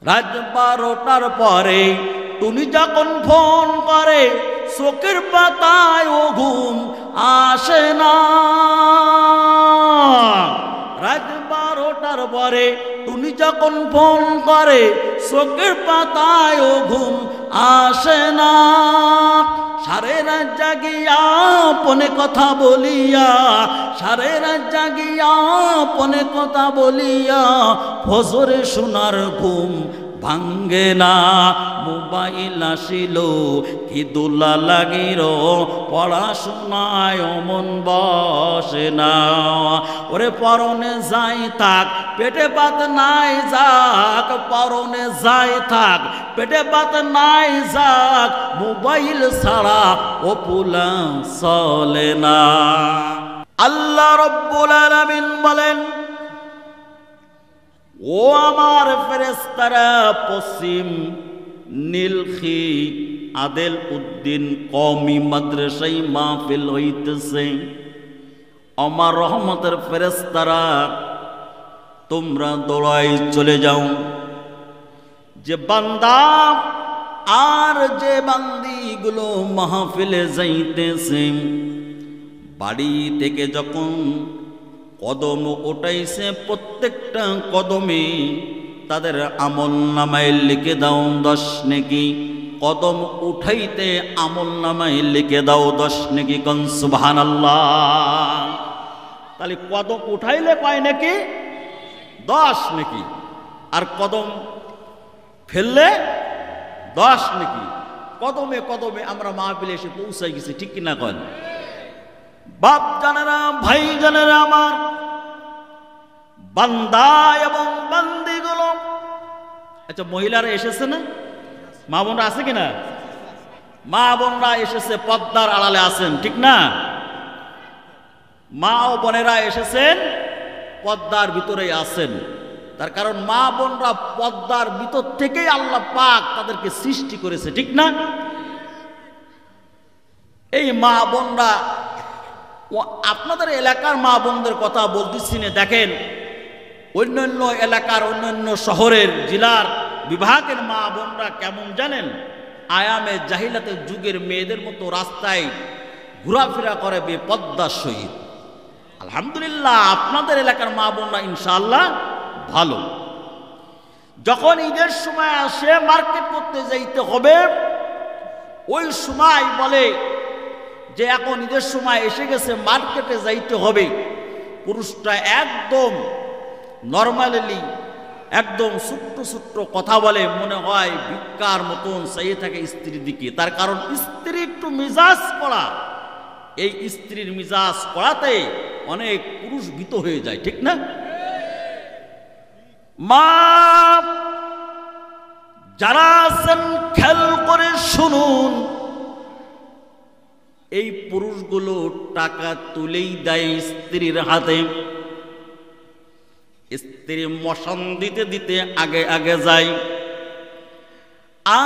রাত 12টার পরে টুনি যখন ফোন করে চোখের পাতায় ও ঘুম আসে না। রাত 12টার পরে টুনি যখন ফোন করে চোখের পাতায় ও ঘুম আসে না। সারে রাত জাগিয়া পনে কথা বলিয়া, সারে রাত জাগিয়া পনে কথা বলিয়া ফজরে সোনার ঘুম ভাঙ্গে না। মোবাইল আসিল কি দোলা লাগিল, পড়াশোনায় মন বসে না। ওরে পরনে যাই থাক পেটে ভাত নাই যাক, পরনে যাই থাক পেটে ভাত নাই যাক, মোবাইল ছাড়া ও পুলা চলে না। আল্লাহ রাব্বুল আলামিন বলেন, ও আমার ফেরেশতারা পশ্চিম নীলখি আদেল উদ্দিন কওমি মাদ্রাসায় মাহফিল হইতেছে, আমার রহমতের ফেরেশতারা তোমরা দৌড়াই চলে যাও। যে বান্দা আর যে বান্দিগুলো মাহফিলে যাইতেছে, বাড়ি থেকে যখন কদম উঠাইছে প্রত্যেকটা কদমে তাদের আমল নামায় লিখে দাও 10 নেকি। কদম উঠাইতে আমল নামায় লিখে দাও 10 নেকি। কোন সুবহানাল্লাহ। তাহলে কদম উঠাইলে পায় নাকি 10 নেকি, আর কদম ফেললে 10 নেকি। কদমে কদমে আমরা মাহফিলে এসে পৌঁছাই গেছি, ঠিক কিনা কন? বাপ জানেরা, ভাই জানেরা, আমার বান্দা এবং বান্দিগুলো, আচ্ছা মহিলারা এসেছে না? মা বোনরা আছে কিনা? মা বোনরা এসেছে, পর্দার আড়ালে আছেন, ঠিক না? মা ও বোনেরা এসেছেন, পর্দার ভিতরেই আছেন। তার কারণ মা বোনরা পর্দার ভিতর থেকেই আল্লাহ পাক তাদেরকে সৃষ্টি করেছে, ঠিক না? এই মা বোনরা, আপনাদের এলাকার মা বোনদের কথা বলতেছি না, দেখেন অন্যান্য এলাকার অন্যান্য শহরের জেলার বিভাগের মা বোনরা কেমন জানেন? আয়ামে জাহিলাতের যুগের মেয়েদের মতো রাস্তায় ঘোরাফেরা করে বেপর্দার সহিত। আলহামদুলিল্লাহ আপনাদের এলাকার মা বোনরা ইনশাআল্লাহ ভালো। যখন ঈদের সময় আসে মার্কেট করতে যাইতে হবে, ওই সময় বলে যে এখন ঈদের সময় এসে গেছে, মার্কেটে যাইতে হবে। পুরুষটা একদম নর্মালি একদম ছোট্ট ছোট্ট কথা বলে, মনে হয় ভিক্ষার মতন চাইয়ে থাকে স্ত্রীর দিকে। তার কারণ স্ত্রী একটু মিজাজ করা, এই স্ত্রীর মিজাজ করাতে অনেক পুরুষ ভীত হয়ে যায়, ঠিক না? মা যারা আছেন খেয়াল করে শুনুন, এই পুরুষগুলো টাকা তুলেই দেয় স্ত্রীর হাতে। স্ত্রী মশন দিতে দিতে আগে আগে যায়,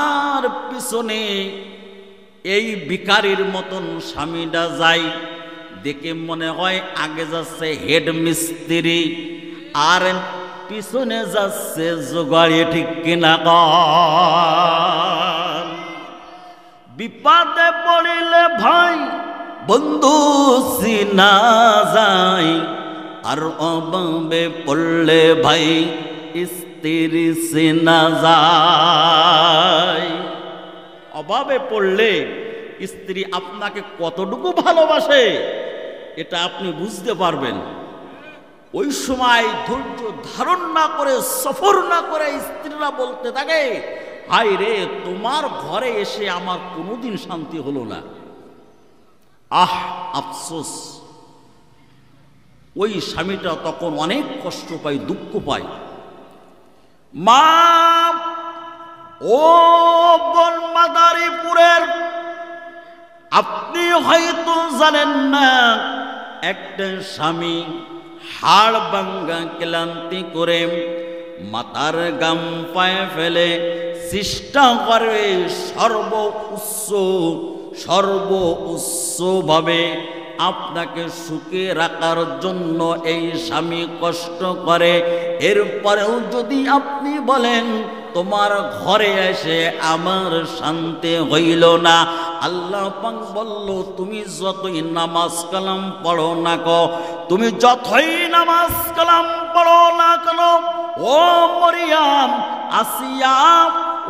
আর পিছনে এই ভিখারির মতন স্বামীটা যায়। দেখে মনে হয় আগে যাচ্ছে হেড মিস্ত্রি আর পিছনে যাচ্ছে জোগাড়ি, ঠিক কিনা? বিপদে পড়িলে ভাই বন্ধু চিনা যায়, আর অভাবে পড়লে ভাই স্ত্রী চিনা যায়। অভাবে পড়লে স্ত্রী আপনাকে কতটুকু ভালোবাসে এটা আপনি বুঝতে পারবেন। ওই সময় ধৈর্য ধারণ না করে, সফর না করে স্ত্রীরা বলতে থাকে, হায় রে তোমার ঘরে এসে আমার কোনোদিন শান্তি হলো না। আহ আফসোস। ওই স্বামীটা তখন অনেক কষ্ট পায়, দুঃখ পায়। মা ও বোন মাদারীপুরের, আপনি হয়তো জানেন না, একটা স্বামী হাড় ভাঙ্গা ক্লান্তি করে মাথার গাম পায়ে ফেলে চেষ্টা করে সর্ব উচ্চ ভাবে আপনাকে সুখে রাখার জন্য এই স্বামী কষ্ট করে, এরপরেও যদি আপনি বলেন তোমার ঘরে এসে আমার শান্তি হইল না, আল্লাহ পাক বলল তুমি যতই নামাজ কালাম পড়ো না গো, তুমি যতই নামাজ কালাম পড়ো না কেন, ও মরিয়াম, আসিয়া,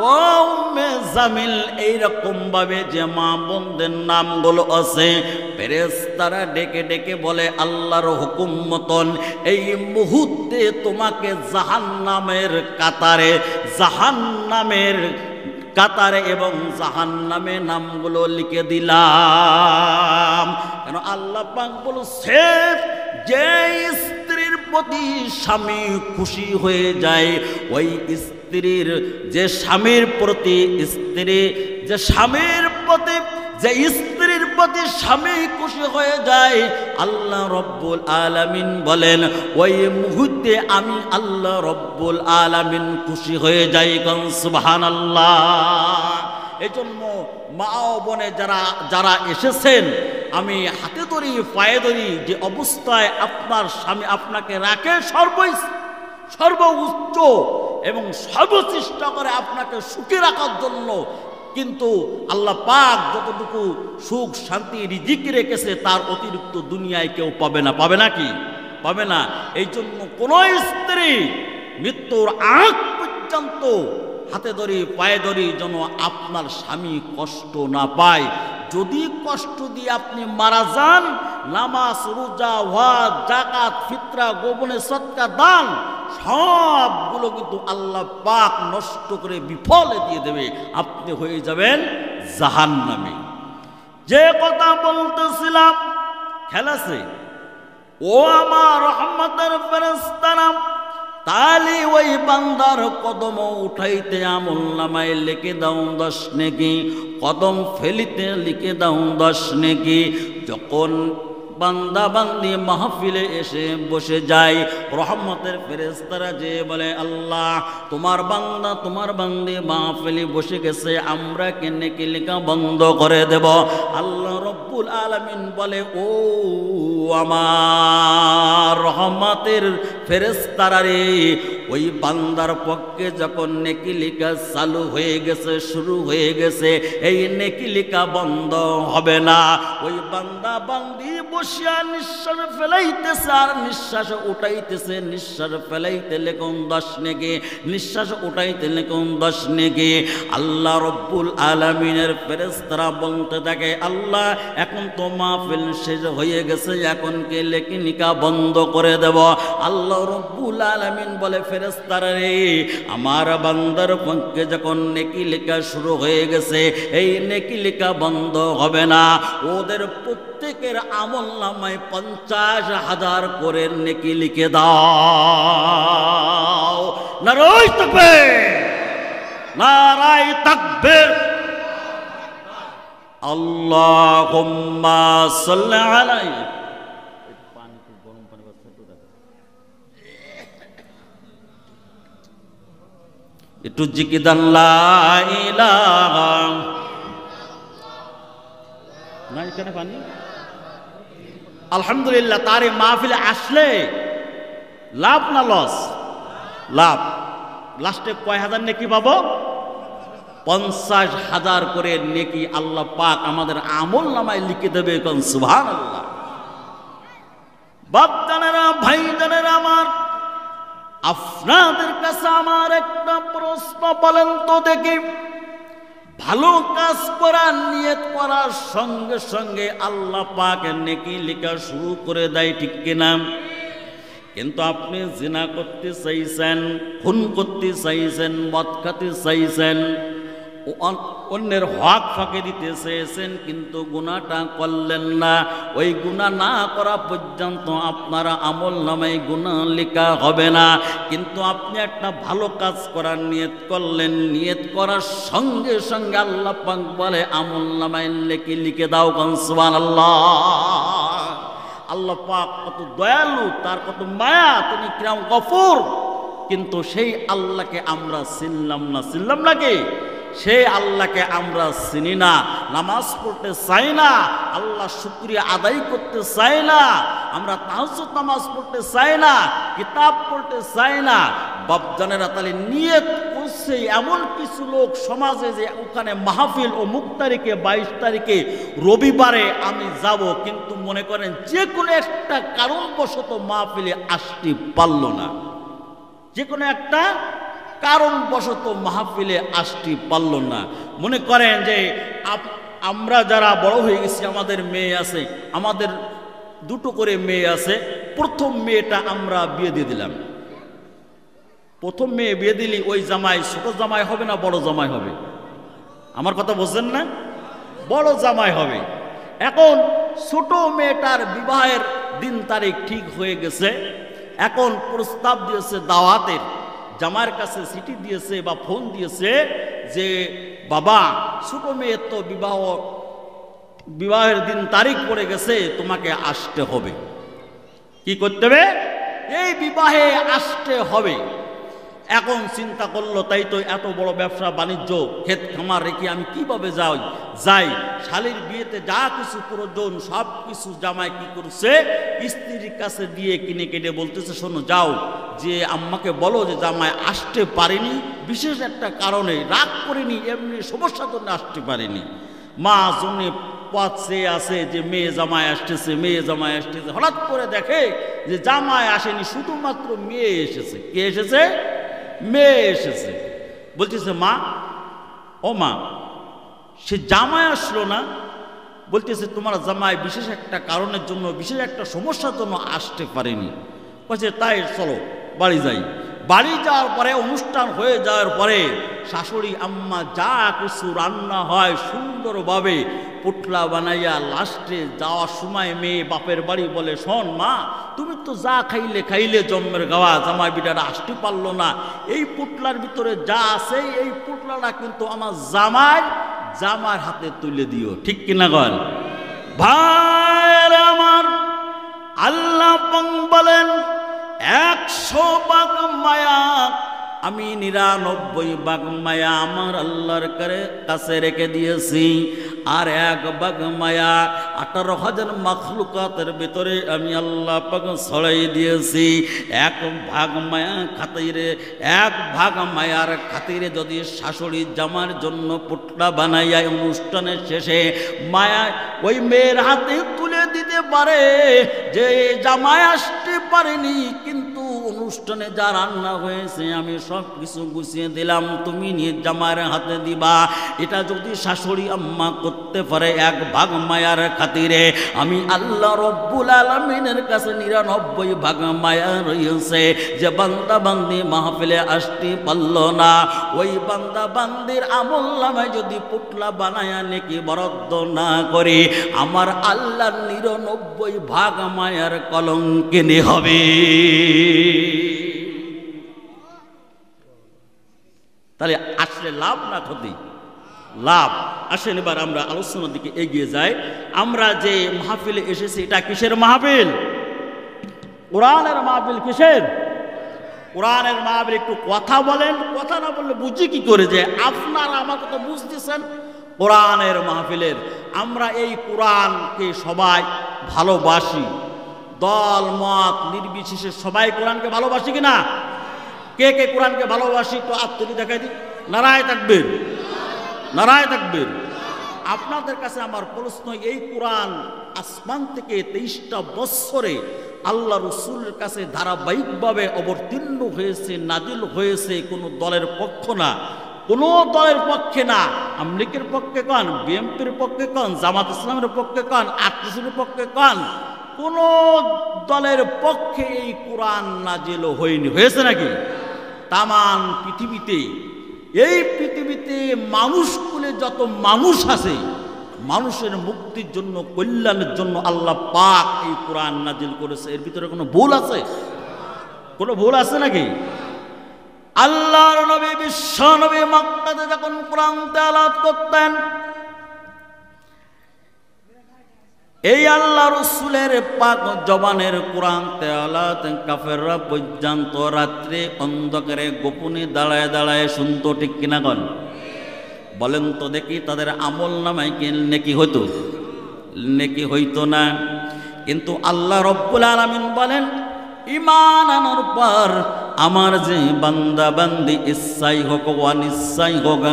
ও উম্মে জামিল, এইরকম ভাবে যে মা বোনদের নামগুলো আছে, ফেরেশতারা ডেকে ডেকে বলে আল্লাহর হুকুম মতন এই মুহূর্তে তোমাকে জাহান্নামের কাতারে এবং জাহান্নামে নামগুলো লিখে দিলাম। কেন আল্লাহ পাক বলছে যে স্ত্রীর প্রতি স্বামী খুশি হয়ে যায়, ওই স্ত্রীর যে স্বামীর প্রতি স্বামী খুশি হয়ে যায়, আল্লাহ রব্বুল আলামিন বলেন ওই মুহূর্তে আমি আল্লাহ রব্বুল আলামিন খুশি হয়ে যাই। সুবহানাল্লাহ। এই জন্য মা ও বোনে যারা এসেছেন, আমি হাতে ধরি পায়ে ধরি, যে অবস্থায় আপনার স্বামী আপনাকে রাখে সর্বোচ্চ এবং সর্বচেষ্টা করে আপনাকে সুখী রাখার জন্য, কিন্তু আল্লাহ পাক যতটুকু সুখ শান্তি রিজিক রেখেছে তার অতিরিক্ত দুনিয়ায় কেউ পাবে না। পাবে না কি? পাবে না। এই জন্য কোন স্ত্রী মৃত্যুর আগ পর্যন্ত হাতে ধরি পায়ে ধরি যেন আপনার স্বামী কষ্ট না পায়। যদি কষ্ট দিয়ে আপনি মারা যান, নামাজ, রোজা, ওয়াজ, যাকাত, ফিতরা, গোপনে সদকা, দান সবগুলো কিন্তু আল্লাহ পাক নষ্ট করে বিফলে দিয়ে দেবে, আপনি হয়ে যাবেন জাহান্নামী। যে কথা বলতেছিলাম খেলাছে, ও আমার রহমতের ফেরেশতারা, তাহলে ওই বান্দার কদম উঠাইতে আমলনামায় লিখে দাও 10 নেকি, কদম ফেলিতে লিখে দাও 10 নেকি। যখন বান্দা বান্দি মাহফিলে এসে বসে যায়, রহমতের ফেরেশতারা যে বলে আল্লাহ তোমার বান্দি মাহফিলে বসে গেছে, আমরা কে নেকি লেখা বন্ধ করে দেব। আল্লাহ রব্বুল আলামিন বলে ও আমার রহমতের ফেরেশতারা রে, ওই বান্দার পক্ষে যখন নেকি লেখা চালু হয়ে গেছে, শুরু হয়ে গেছে, এই নেকি লেখা বন্ধ হবে না। ওই বান্দা বান্দি বসিয়া নিঃশ্বাস ফেলাইতেছে আর নিঃশ্বাস উঠাইতেছে, নিঃশ্বাস ফেলাইতে লেখুন 10 নেকি, নিঃশ্বাস উঠাইতে লেখুন 10 নেকি। আল্লাহ রব্বুল আলামিনের ফেরেশতারা বলতে থাকে আল্লাহ এখন তো মাহফিল শেষ হয়ে গেছে, এখন কে লেখি নিকা বন্ধ করে দেব। আল্লাহ রব্বুল আলামিন বলে ফেরেশতারা রে, আমার বান্দার পক্ষে যখন নেকি লেখা শুরু হয়ে গেছে, এই নেকি লেখা বন্ধ হবে না। ওদের প্রত্যেকের আমলনামায় 50,000 করে নেকি লিখে দাও। নারায়ে তাকবীর, নারায়ে তাকবীর, আল্লাহুম্মা সাল্লি আলাইহি। একটু জিকিদান লা ইলাহা না, এখানে পানি। আলহামদুলিল্লাহ, তার এই মাহফিলে আসলে লাভ না লস? লাভ। লাস্টে কয় হাজার নেকি পাবো? 50,000 করে নেকি আল্লাহ পাক আমাদের আমল নামায় লিখে দেবে। কোন সুবহানাল্লাহ। বাপ জানেরা, ভাই জানেরা আমার, আপনাদের কাছে আমার একটা প্রশ্ন, বলেন তো দেখি, ভালো কাজ করার নিয়ত করার সঙ্গে সঙ্গে আল্লাহ পাক নেকি লেখা শুরু করে দেয়, ঠিক কিনা? কিন্তু আপনি জিনা করতে চাইছেন, খুন করতে চাইছেন, মদ খাতে চাইছেন, অন্যের হক ফাঁকে দিতে চেয়েছেন, কিন্তু গুনাহটা করলেন না। ওই গুনাহ না করা পর্যন্ত আপনারা আমল নামায় গুনাহ লেখা হবে না। কিন্তু আপনি একটা ভালো কাজ করার নিয়ত করলেন, নিয়ত করার সঙ্গে সঙ্গে আল্লাহ পাক বলে আমল নামায় লিখে দাও। কোন সুবহানাল্লাহ। আল্লাহ পাক কত দয়ালু, তার কত মায়া, তিনি কিরাম গফুর। কিন্তু সেই আল্লাহকে আমরা চিনলাম না। চিনলাম নাকি? সে আল্লাহকে আমরা চিনি না, নামাজ পড়তে চাই না, আল্লাহ শুকরিয়া আদায় করতে চাই না, আমরা তাহাজ্জুদ নামাজ পড়তে চাই না, কিতাব পড়তে চাই না। বাপজানেরা তাহলে নিয়ত করছে এমন কিছু লোক সমাজে যে ওখানে মাহফিল ও মুখ তারিখে 22 তারিখে রবিবারে আমি যাব, কিন্তু মনে করেন যে কোনো একটা কারণবশত মাহফিলে আসতে পারল না, যে কোনো একটা কারণবশত মাহফিলে আসতে পারল না। মনে করেন যে আমরা যারা বড় হয়ে গেছি, আমাদের মেয়ে আছে, আমাদের 2টো করে মেয়ে আছে, প্রথম মেয়েটা আমরা বিয়ে দিয়ে দিলাম। প্রথম মেয়ে বিয়ে দিলি ওই জামাই ছোট জামাই হবে না বড় জামাই হবে? আমার কথা বুঝছেন না? বড় জামাই হবে। এখন ছোট মেয়েটার বিবাহের দিন তারিখ ঠিক হয়ে গেছে, এখন প্রস্তাব দিয়েছে দাওয়াতের, জামাইয়ের কাছে চিঠি দিয়েছে বা ফোন দিয়েছে যে বাবা ছোট মেয়ের তো বিবাহের দিন তারিখ পড়ে গেছে, তোমাকে আসতে হবে। কি করতে হবে? এই বিবাহে আসতে হবে। এখন চিন্তা করলো তাই তো এত বড় ব্যবসা বাণিজ্য ক্ষেত খামার রেখে আমি কিভাবে যাই শালীর বিয়েতে যা কিছু প্রয়োজন সব কিছু জামাই কি করছে স্ত্রীর কাছে দিয়ে কিনে কেটে বলতেছে, শোনো যাও যে আম্মাকে বলো যে জামাই আসতে পারেনি, বিশেষ একটা কারণে, রাগ করেনি, এমনি সমস্যার জন্য আসতে পারেনি। মা জনে পথ চেয়ে আছে যে মেয়ে জামাই আসতেছে, মেয়ে জামাই আসতেছে। হঠাৎ করে দেখে যে জামাই আসেনি, শুধুমাত্র মেয়ে এসেছে। কে এসেছে? মেয়ে এসেছে। বলতেছে মা, ও মা, সে জামাই আসলো না। বলতেছে তোমার জামাই বিশেষ একটা কারণের জন্য, বিশেষ একটা সমস্যার জন্য আসতে পারেনি। বলছে তাই চলো বাড়ি যাই। বাড়ি যাওয়ার পরে, অনুষ্ঠান হয়ে যাওয়ার পরে শাশুড়ি আম্মা যা কিছু রান্না হয় সুন্দরভাবে পুটলা বানাইয়া লাস্টে যাওয়ার সময় মেয়ে বাপের বাড়ি বলে, শোন মা, তুমি তো যা খাইলে জন্মের গাওয়া, জামাই বিটারা আসতে পারলো না, এই পুটলার ভিতরে যা আছে এই পুটলাটা কিন্তু আমার জামার হাতে তুলে দিও। ঠিক কিনা বল? ভাই আমার, আল্লাহ বলেন 100 ভাগ মায়া আমি 99 ভাগ মায়া আমার আল্লাহর কাছে রেখে দিয়েছি, আর 1 ভাগ মায়া 18,000 মাখলুকাতের ভিতরে আমি আল্লাহ পাক ছড়াই দিয়েছি। 1 ভাগ মায়া খাতিরে, 1 ভাগ মায়ার খাতিরে যদি শাশুড়ি জামার জন্য পুটলা বানাইয়া অনুষ্ঠানের শেষে মায়া ওই মেয়ের হাতে তুলে দিতে পারে যে জামাই আসতে পারেনি, কিন্তু অনুষ্ঠানে যা রান্না হয়েছে আমি সব কিছু গুছিয়ে দিলাম, তুমি নিয়ে জামার হাতে দিবা। এটা যদি শাশুড়ি আম্মা করতে পারে 1 ভাগ মায়ার খাতিরে, আমি আল্লাহ রব্বুল আলামিনের কাছে 99 ভাগ মায়া রয়েছে। যে বান্দা বান্দি মাহফিলে আসতে পারল না, ওই বান্দা বান্দির আমলনামায় যদি পুটলা বানায়া নেকি বরাদ্দ না করে, আমার আল্লাহর 99 ভাগ মায়ার কলঙ্কিনী হবে। তাহলে আসলে লাভ না ক্ষতি? লাভ। আসেন এবার আমরা আলোচনার দিকে এগিয়ে যাই। আমরা যে মাহফিলে এসেছি এটা কিসের মাহফিল? কোরআনের মাহফিল। কিসের? কোরআনের মাহফিল। একটু কথা বলেন, কথা না বললে বুঝি কি করে যে আপনারা আমার কথা বুঝতেছেন? কোরআনের মাহফিলের আমরা এই কোরআনকে সবাই ভালোবাসি, দল মত নির্বিশেষে সবাই কোরআনকে ভালোবাসি কিনা? কে কে কোরআনকে ভালোবাসি তো আত্মীয় দেখাই দিই। নারায়ে তাকবীর, নারায়ে তাকবীর। আপনাদের কাছে আমার প্রশ্ন, এই কোরআন আসমান থেকে 23টা বৎসরে আল্লাহ রসুলের কাছে ধারাবাহিকভাবে অবতীর্ণ হয়েছে, নাজিল হয়েছে। কোনো দলের পক্ষ না, কোনো দলের পক্ষে না। আমলিকের পক্ষে কন, বিএনপির পক্ষে কন, জামাত ইসলামের পক্ষে কন, আত্মীয়র পক্ষে কন, কোন দলের পক্ষে এই কোরআন নাজিল হয়নি। হয়েছে নাকি? তামান পৃথিবীতে, এই পৃথিবীতে মানুষকুলে যত মানুষ আছে, মানুষের মুক্তির জন্য, কল্যাণের জন্য আল্লাহ পাক এই কোরআন নাজিল করেছে। এর ভিতরে কোনো ভুল আছে? কোনো ভুল আছে নাকি? আল্লাহর নবী, বিশ্ব নবী মক্কাতে যখন কোরআন তেলাওয়াত করতেন, এই আল্লাহ রসুলের পাক জবানের কোরআন তেলাওয়াত কাফেররা পর্যন্ত রাত্রে অন্ধকারে গোপনে দাঁড়ায় দাঁড়ায় শুনতো। ঠিক কিনা কন? বলেন তো দেখি তাদের আমল নামায় কি নেকি হতো? নেকি হইতো না। কিন্তু আল্লাহ রব্বুল আলামিন বলেন ঈমান আনার পর আমার যে বান্দা বান্দি ইচ্ছাই হোক অনিচ্ছাই হোক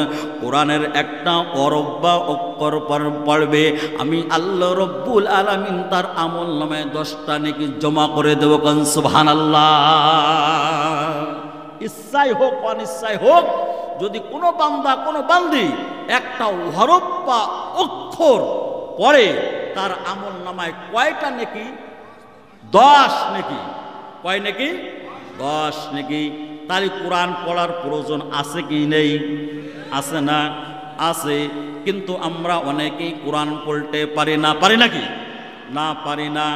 কোরআনের একটা অরব বা অক্ষর পড়বে, আমি আল্লাহ রব্বুল আলামিন তার আমল নামায় 10টা নেকি জমা করে দেব। কোন সুবহানাল্লাহ। ইচ্ছাই হোক অনিচ্ছাই হোক, যদি কোনো বান্দা কোনো বান্দি একটা হরফ বা অক্ষর পড়ে তার আমল নামায় কয়টা নেকি? 10 নেকি। কয় নেকি? 10 নেকি। তাই কোরআন পড়ার প্রয়োজন আছে কি নেই? আছে না? আছে। কিন্তু আমরা অনেকেই কোরআন পড়তে পারি না। পারি নাকি? না, পারি না।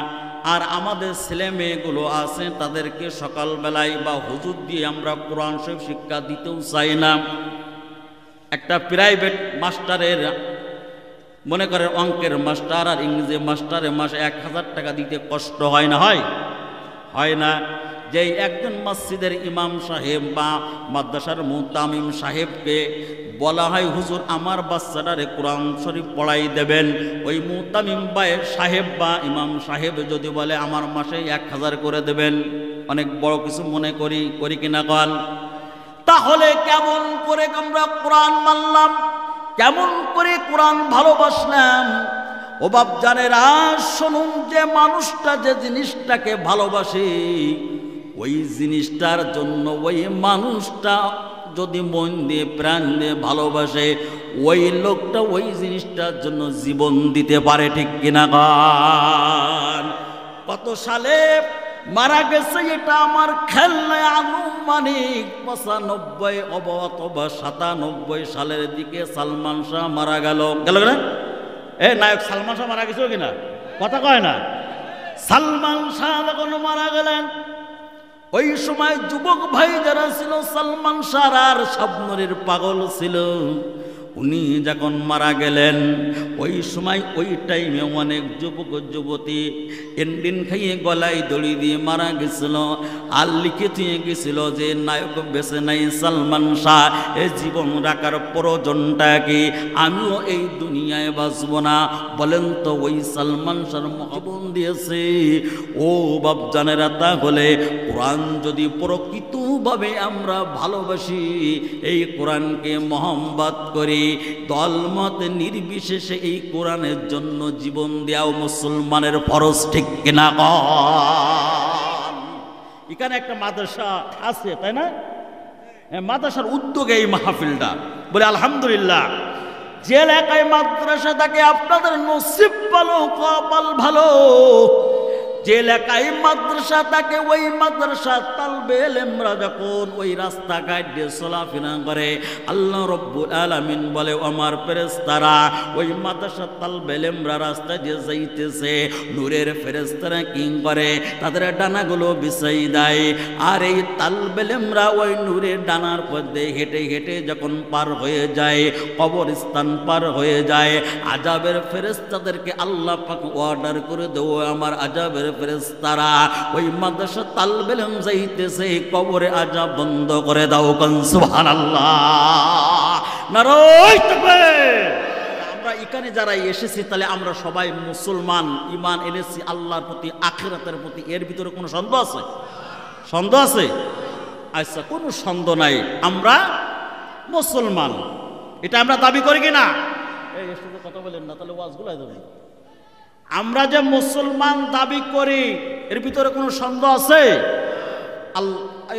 আর আমাদের ছেলে মেয়েগুলো আছে, তাদেরকে সকালবেলায় বা হুজুর দিয়ে আমরা কোরআন শরীফ শিক্ষা দিতেও চাই না। একটা প্রাইভেট মাস্টারের, মনে করে অঙ্কের মাস্টার আর ইংরেজি মাস্টারের মাসে 1000 টাকা দিতে কষ্ট হয় না? হয় না? যে একজন মসজিদের ইমাম সাহেব বা মাদ্রাসার মুতামিম সাহেবকে বলা হয় হুজুর আমার বাচ্চাটারে কোরআন শরীফ পড়াই দেবেন, ওই মুতামিম সাহেব বা ইমাম সাহেব যদি বলে আমার মাসে 1000 করে দেবেন, অনেক বড় কিছু মনে করি কিনা কল? তাহলে কেমন করে আমরা কোরআন মানলাম? কেমন করে কোরআন ভালোবাসলাম? ও বাপ জানেরা, শুনুন, যে মানুষটা যে জিনিসটাকে ভালোবাসে ওই জিনিসটার জন্য ওই মানুষটা যদি মন দিয়ে প্রাণ দিয়ে ভালোবাসে, ওই লোকটা ওই জিনিসটার জন্য জীবন দিতে পারে। ঠিক কিনা গান? কত সালে মারা গেছে এটা আমার খেয়াল নাই, আনুমানিক 95 অথবা 97 সালের দিকে সালমান শাহ মারা গেল না? নায়ক সালমান শাহ মারা গেছিল কিনা? কথা কয় না? সালমান শাহ যখন মারা গেলেন, ওই সময় যুবক ভাই যারা ছিল সালমান শাহ আর শাবনূরের পাগল ছিল, উনি যখন মারা গেলেন ওই সময় ওই টাইমে অনেক যুবক যুবতী এন্ডিন খাইয়ে গলায় দড়ি দিয়ে মারা গেছিল। আর লিখে দিয়ে গেছিল যে নায়ক বেঁচে নাই সালমান শাহ, এ জীবন রাখার প্রয়োজনটা কি? আমিও এই দুনিয়ায় বাঁচব না। বলেন তো ওই সালমান শাহ জীবন দিয়েছে। ও বাপজানেরা, তাহলে কোরআন যদি প্রকৃতভাবে আমরা ভালোবাসি, এই কোরআনকে মহব্বত করি, দলমত নির্বিশেষে এই কোরআনের জন্য জীবন দেওয়া মুসলমানের ফরজ। ঠিক কিনা? এখানে একটা মাদ্রাসা আছে, তাই না? মাদ্রাসার উদ্যোগে এই মাহফিলটা, বলে আলহামদুলিল্লাহ। যে এলাকায় মাদ্রাসা থাকে আপনাদের নসিব ভালো, কপাল ভালো। যে এলাকায় মাদ্রাসা থাকে ওই মাদ্রাসা তালবে ইলমরা যখন ওই রাস্তাঘাট দিয়ে চলাফেরা করে, আল্লাহ রব্বুল আলামিন বলে আমার ফেরেশতারা ওই মাদ্রাসা তালবে ইলমরা রাস্তা দিয়ে যাইতেছে, নূরের ফেরেশতারা কি করে? তাদের ডানাগুলো বিছাই দেয়। আর এই তালবে ইলমরা ওই নূরের ডানার মধ্যে হেঁটে হেঁটে যখন পার হয়ে যায়, কবরস্থান পার হয়ে যায়, আযাবের ফেরেশতাদেরকে আল্লাহ পাক অর্ডার করে দেও, আমার আযাবের ফেরেশতারা ওই মাদ্রাসা তালবে ইলম যাইতেছে, কবরে আযাব বন্ধ করে দাও। কোন সুবহানাল্লাহ, নারায়ে তাকবীর। আমরা এখানে যারা এসেছি তাহলে আমরা সবাই মুসলমান, ঈমান এনেছি আল্লাহর প্রতি, আখিরাতের প্রতি। এর ভিতরে কোনো সন্দেহ আছে? সন্দেহ আছে? আচ্ছা, কোনো সন্দেহ নাই, আমরা মুসলমান, এটা আমরা দাবি করি কিনা? এই কথা বলেন না, তাহলে ওয়াজগুলো দেবেন। আমরা যে মুসলমান দাবি করি এর ভিতরে কোনো সন্দেহ আছে?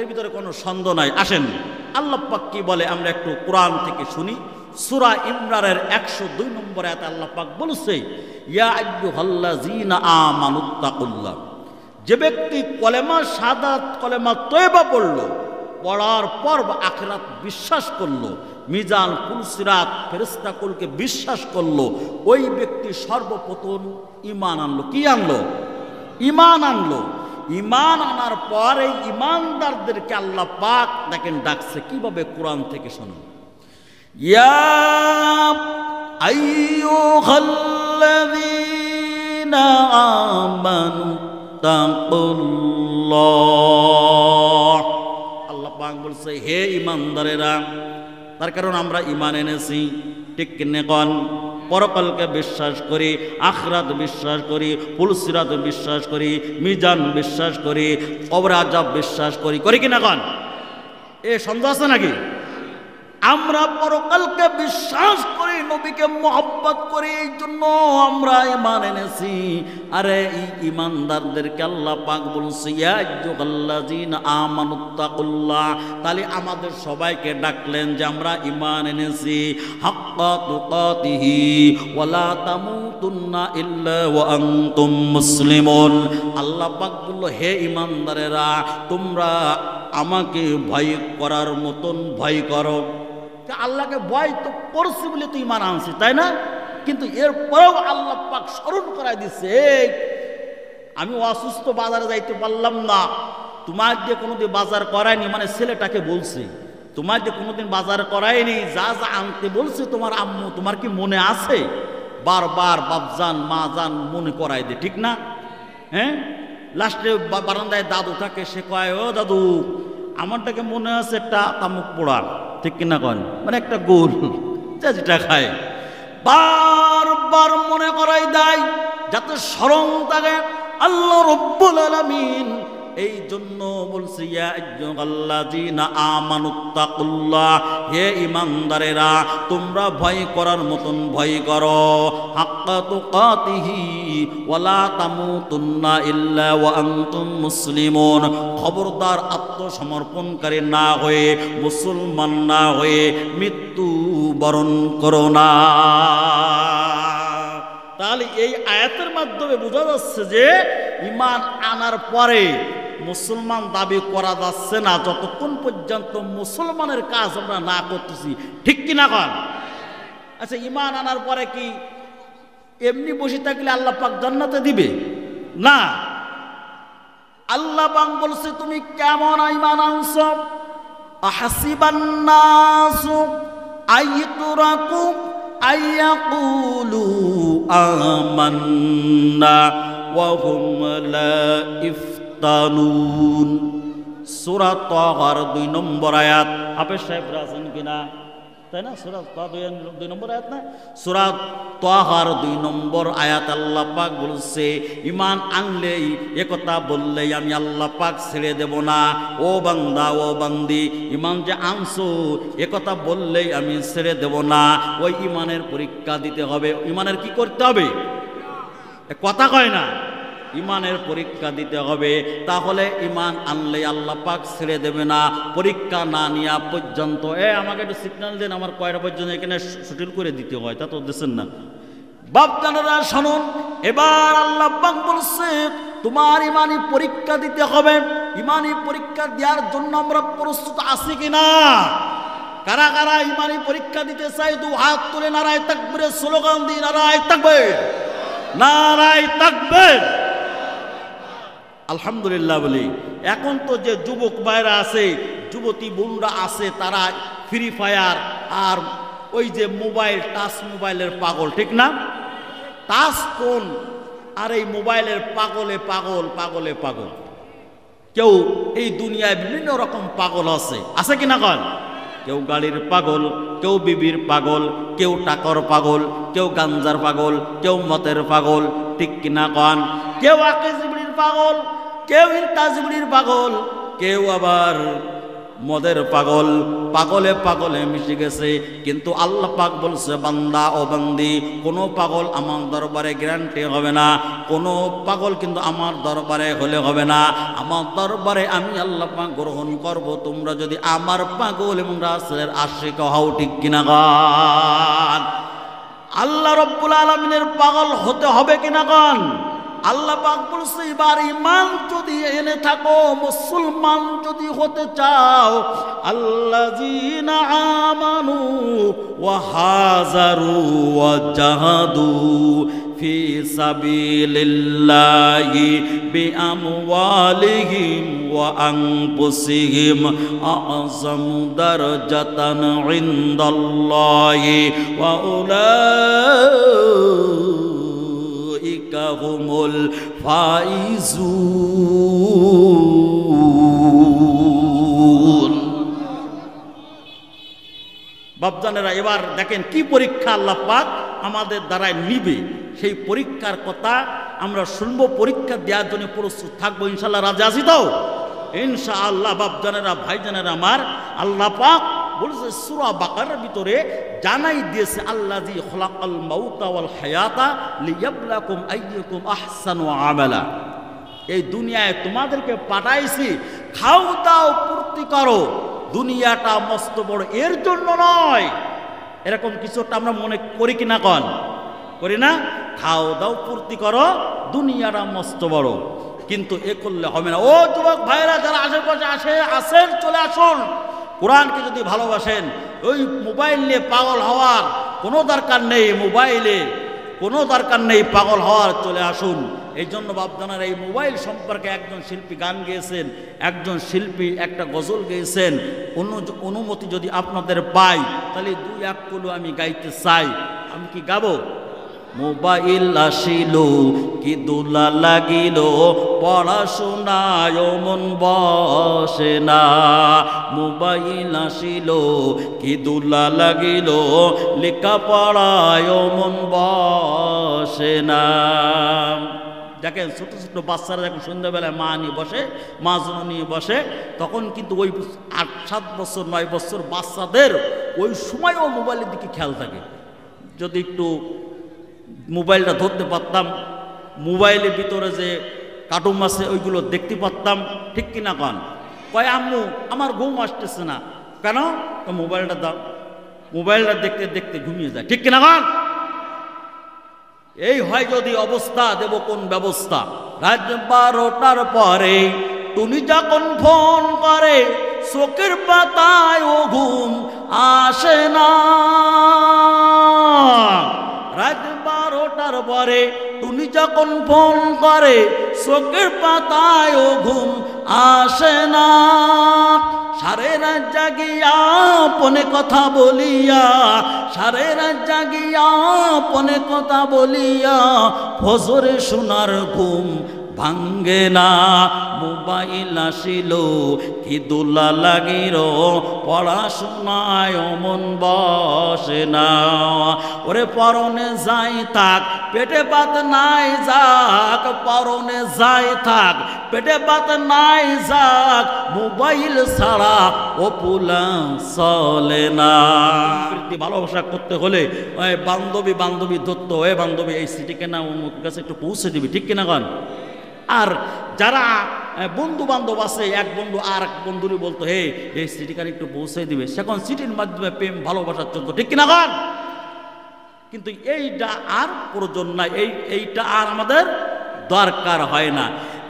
এর ভিতরে কোনো সন্দেহ নাই। আসেন আল্লাহ পাক কি বলে আমরা একটু কোরআন থেকে শুনি। সূরা ইমরানের 102 নম্বর আয়াতে আল্লাহ পাক বলেছে, ইয়া আইয়ুহাল্লাযীনা আমানুত্তাকুল্লাহ। যে ব্যক্তি কলেমা শাহাদাত, কলেমা তয়বা পড়লো, পড়ার পর আখিরাত বিশ্বাস করলো, মিজান কুল সিরাত ফেরেশতাকুলকে বিশ্বাস করলো, ওই ব্যক্তি সর্বপ্রথম ঈমান আনলো। কি আনলো? ঈমান আনলো। ঈমান আনার পর এই ঈমানদারদেরকে আল্লাহ পাক দেখেন ডাকছে কিভাবে, কোরআন থেকে শুনুন। ইয়া আইয়ুহাল্লাযীনা আমানু তাকুল্লাহ। আল্লাহ পাক বলছে হে ঈমানদারেরা, তার কারণ আমরা ঈমান এনেছি, ঠিক কিনে কোন? পরকালকে বিশ্বাস করি, আখিরাত বিশ্বাস করি, ফুলসিরাত বিশ্বাস করি, মিজান বিশ্বাস করি, কবর আযাব বিশ্বাস করি, করি কিনা কোন? এ সন্দেহ আছে নাকি? আমরা পরকালকে বিশ্বাস করি, নবীকে মহব্বত করি, এই জন্য আমরা ঈমান এনেছি। আরে এই ঈমানদারদেরকে আল্লাহ পাক বলছে ইয়া আইয়ুহাল্লাযীনা আমানুত্তাকুল্লাহ, তাহলে আমাদের সবাইকে ডাকলেন যে আমরা ঈমান এনেছি। হাক্কা তুকাতিহি ওয়া লা তামুতুন্না ইল্লা ওয়া আনতুম মুসলিমুন। আল্লাহ পাক বলল হে ঈমানদারেরা, তোমরা আমাকে ভয় করার মতন ভয় করো। আল্লাহকে ভয় তো করছি বলে তো ঈমান আনছি, তাই না? কিন্তু এরপরেও আল্লাহ পাক স্মরণ করাই দিচ্ছে, আমি অসুস্থ, বাজারে যাইতে পারলাম না, তোমার দিয়ে কোনোদিন বাজার করায়নি, মানে ছেলেটাকে বলছে তোমার দিয়ে কোনোদিন বাজার করায়নি, যা যা আনতে বলছে তোমার আম্মু, তোমার কি মনে আছে? বারবার বাপজান মা জান মনে করাই দে, ঠিক না? হ্যাঁ, লাস্টে বারান্দায় দাদু থাকে, সে কয় ও দাদু আমারটাকে মনে আছে একটা তামুক পোড়া, ঠিক কিনা কন, মানে একটা গোল যেটা খায়, বারবার মনে করাই দেয় যাতে স্মরণ থাকে আল্লাহ রব্বুল আলামিন। এই জন্য বলছি ইয়া আইয়ুহাল্লাযীনা আমানুত্তাকুল্লাহ, হে ঈমানদারেরা তোমরা ভয় করার মতন ভয় করো। হাক্কা তুকাতিহি ওয়া লা তামুতুন্না ইল্লা ওয়া আনতুম মুসলিমুন। খবরদার আত্মসমর্পণকারী না হয়ে, মুসলমান না হয়ে মৃত্যু বরণ করো না। তাহলে এই আয়াতের মাধ্যমে বোঝা যাচ্ছে যে ঈমান আনার পরে মুসলমান দাবি করা যাচ্ছে না যতক্ষণ পর্যন্ত মুসলমানের কাজ আমরা না করতেছি, ঠিক কিনা কন? আচ্ছা, ঈমান আনার পরে কি এমনি বসে থাকলে আল্লাহ পাক জান্নাতে দিবে? না, আল্লাহ পাক বলছে তুমি কেমন ঈমান আনছো? আহাসিবান নাসু আইয়ুতরাকু আইয়াকুলু আমান্না ওয়া হুম লা ইফতানুন। সূরা তাহার 2 নম্বর আয়াত। হাফেজ সাহেব আছেন কিনা? তাই না? সূরা তাহা 2 নম্বর আয়াত না? সূরা তাহার 2 নম্বর আয়াত আল্লাহ পাক বলছে ঈমান আনলেই, একথা বললেই আমি আল্লাহ পাক ছেড়ে দেব না। ও বান্দা, ও বান্দি, ঈমান যে আনছো একথা বললেই আমি ছেড়ে দেব না। ওই ঈমানের পরীক্ষা দিতে হবে। ঈমানের কি করতে হবে? কথা কয় না, ঈমানের পরীক্ষা দিতে হবে। তাহলে ঈমান আনলে আল্লাহ পাক ছেড়ে দেবে না পরীক্ষা না নেওয়া পর্যন্ত। আমাকে একটু সিগন্যাল দেন, আমার কয়টা পর্যন্ত এখানে শুটিল করে দিতে হয়, তা তো দিচ্ছেন না। বাপ জানারা শুনুন, এবার আল্লাহ পাক বলছে তোমার ঈমানি পরীক্ষা দিতে হবে। ঈমানি পরীক্ষা দেওয়ার জন্য আমরা প্রস্তুত আছি কিনা? কারা কারা ঈমানি পরীক্ষা দিতে চাই? 2 হাত তুলে নারায়ে তাকবীরের স্লোগান দিন, নারায়ে তাকবীর, নারায়ে তাকবীর। আলহামদুলিল্লাহ বলি। এখন তো যে যুবক ভাইরা আছে, যুবতী বোনরা আছে, তারা ফ্রি ফায়ার আর ওই যে মোবাইল, টাচ মোবাইলের পাগল, ঠিক না? টাচ ফোন আর এই মোবাইলের পাগলে পাগল, পাগলে পাগল। কেউ এই দুনিয়ায় বিভিন্ন রকম পাগল আছে কিনা কন? কেউ গাড়ির পাগল, কেউ বিবির পাগল, কেউ টাকার পাগল, কেউ গাঞ্জার পাগল, কেউ মতের পাগল, ঠিক কিনা কন? কেউ আকিজবিড়ির পাগল, কেউ ইন্তাজবিড়ির পাগল, কেউ আবার মদের পাগল। পাগলে পাগলে মিশে গেছে। কিন্তু আল্লাহ পাক বলছে বান্দা ও বান্দি, কোনো পাগল আমার দরবারে গ্যারান্টি হবে না, কোনো পাগল কিন্তু আমার দরবারে হলে হবে না। আমার দরবারে আমি আল্লাহ পাক গ্রহণ করব তোমরা যদি আমার পাগল এবং রাসূলের আশিক হও, ঠিক কিনা গান? আল্লাহ রব্বুল আলামিনের পাগল হতে হবে কিনা গান? আল্লাহ পাক বলছে এবার ঈমান যদি এনে থাকো, মুসলমান যদি হতে চাও, আল্লাযীনা আমানু ওয়া হাজারু ওয়া জাহাদু ফি সাবিলিল্লাহি বিআমওয়ালিহিম ওয়া আনফুসিহিম আ'যামু দারাজাতান ইনদাল্লাহি ওয়া উলাইকা হুমুল ফাইজুন। বাপজানেরা এবার দেখেন কি পরীক্ষা আল্লাহ পাক আমাদের দ্বারাই নিবে, সেই পরীক্ষার কথা আমরা শুনবো। পরীক্ষা দেওয়ার জন্য প্রস্তুত থাকবো ইনশাআল্লাহ। রাজি আছি তো ইনশাআল্লাহ? বাপজানেরা ভাইজানেরা আমার, আল্লাহ পাক বলছে সূরা বাকারার ভিতরে জানাই দিয়েছে, আল্লাযী খলাকাল মাউতা ওয়াল হায়াতা লিয়াবলাকুম আইয়ুকুম আহসানু আমালা। এই দুনিয়ায় তোমাদেরকে পাঠাইছি, খাও দাও পূর্তি করো। দুনিয়াটা মস্ত বড়, এর জন্য নয়। এরকম কিছুটা আমরা মনে করি কিনা? কন করি না? খাও দাও পূর্তি করো, দুনিয়াটা মস্ত বড়, কিন্তু এ করলে হবে না। ও যুবক ভাইরা যারা আশেপাশে আসেন, চলে আসুন। কোরআনকে যদি ভালোবাসেন, ওই মোবাইল নিয়ে পাগল হওয়ার কোনো দরকার নেই। মোবাইলে কোনো দরকার নেই পাগল হওয়ার, চলে আসুন। এই জন্য বাপদানার এই মোবাইল সম্পর্কে একজন শিল্পী গান গেয়েছেন, একজন শিল্পী একটা গজল গেয়েছেন। অনুমতি যদি আপনাদের পাই, তাহলে দুই এক কলু আমি গাইতে চাই। আমি কি গাবো? মোবাইল আসিল কি দোলা লাগিল, পড়াশোনায় মন বসে না। মোবাইল আসিল কি দোলা লাগিল, লেখাপড়ায় মন বসে না। দেখেন ছোট ছোট বাচ্চারা যখন সন্ধ্যাবেলায় মা নিয়ে বসে, মা জন্য নিয়ে বসে, তখন কিন্তু ওই 8-7 বছর 9 বছর বাচ্চাদের ওই সময়ও মোবাইলের দিকে খেয়াল থাকে। যদি একটু মোবাইলটা ধরতে পারতাম, মোবাইলের ভিতরে যে কার্টুন আছে ওইগুলো দেখতে পারতাম, ঠিক কিনা কন? কয় আম্মু আমার ঘুম আসতেছে না। কেন? মোবাইলটা দাও। মোবাইলটা দেখতে দেখতে ঘুমিয়ে যায়, ঠিক কিনা কন? এই হয় যদি অবস্থা, দেব কোন ব্যবস্থা? রাত 12টার পরে টুনি যখন ফোন করে, চোখের পাতায় ও ঘুম আসে না। রাত 12টার পরে টুনি যখন ফোন করে, চোখের পাতায় ও ঘুম আসে না। সারে রাত জাগিয়া পনে কথা বলিয়া, সারে রাত জাগিয়া পনে কথা বলিয়া, ফজরে সোনার ঘুম ভাঙ্গে না। মোবাইল আসিল কি দোলা লাগিল, পড়াশোনায় মন বসে না। ওরে পরনে যাই থাক পেটে ভাত নাই যাক, পরনে যাই থাক পেটে ভাত নাই যাক, মোবাইল ছাড়া ও পুলা চলে না। ভালোবাসা করতে হলে বান্ধবী বান্ধবী ধরতো, এ বান্ধবী এই সিটিকে না অমুক কাছে একটু পৌঁছে দিবি, ঠিক কিনা কন? আর যারা বন্ধু বান্ধব আছে, এক বন্ধু আর এক বন্ধুরই বলতো, হে এই সিটিখানে একটু পৌঁছে দিবে, সেখন সিটির মাধ্যমে প্রেম ভালোবাসা চলতো, ঠিক কিনা কন? কিন্তু এইটা আর প্রয়োজন নাই, এইটা আর আমাদের দরকার হয় না।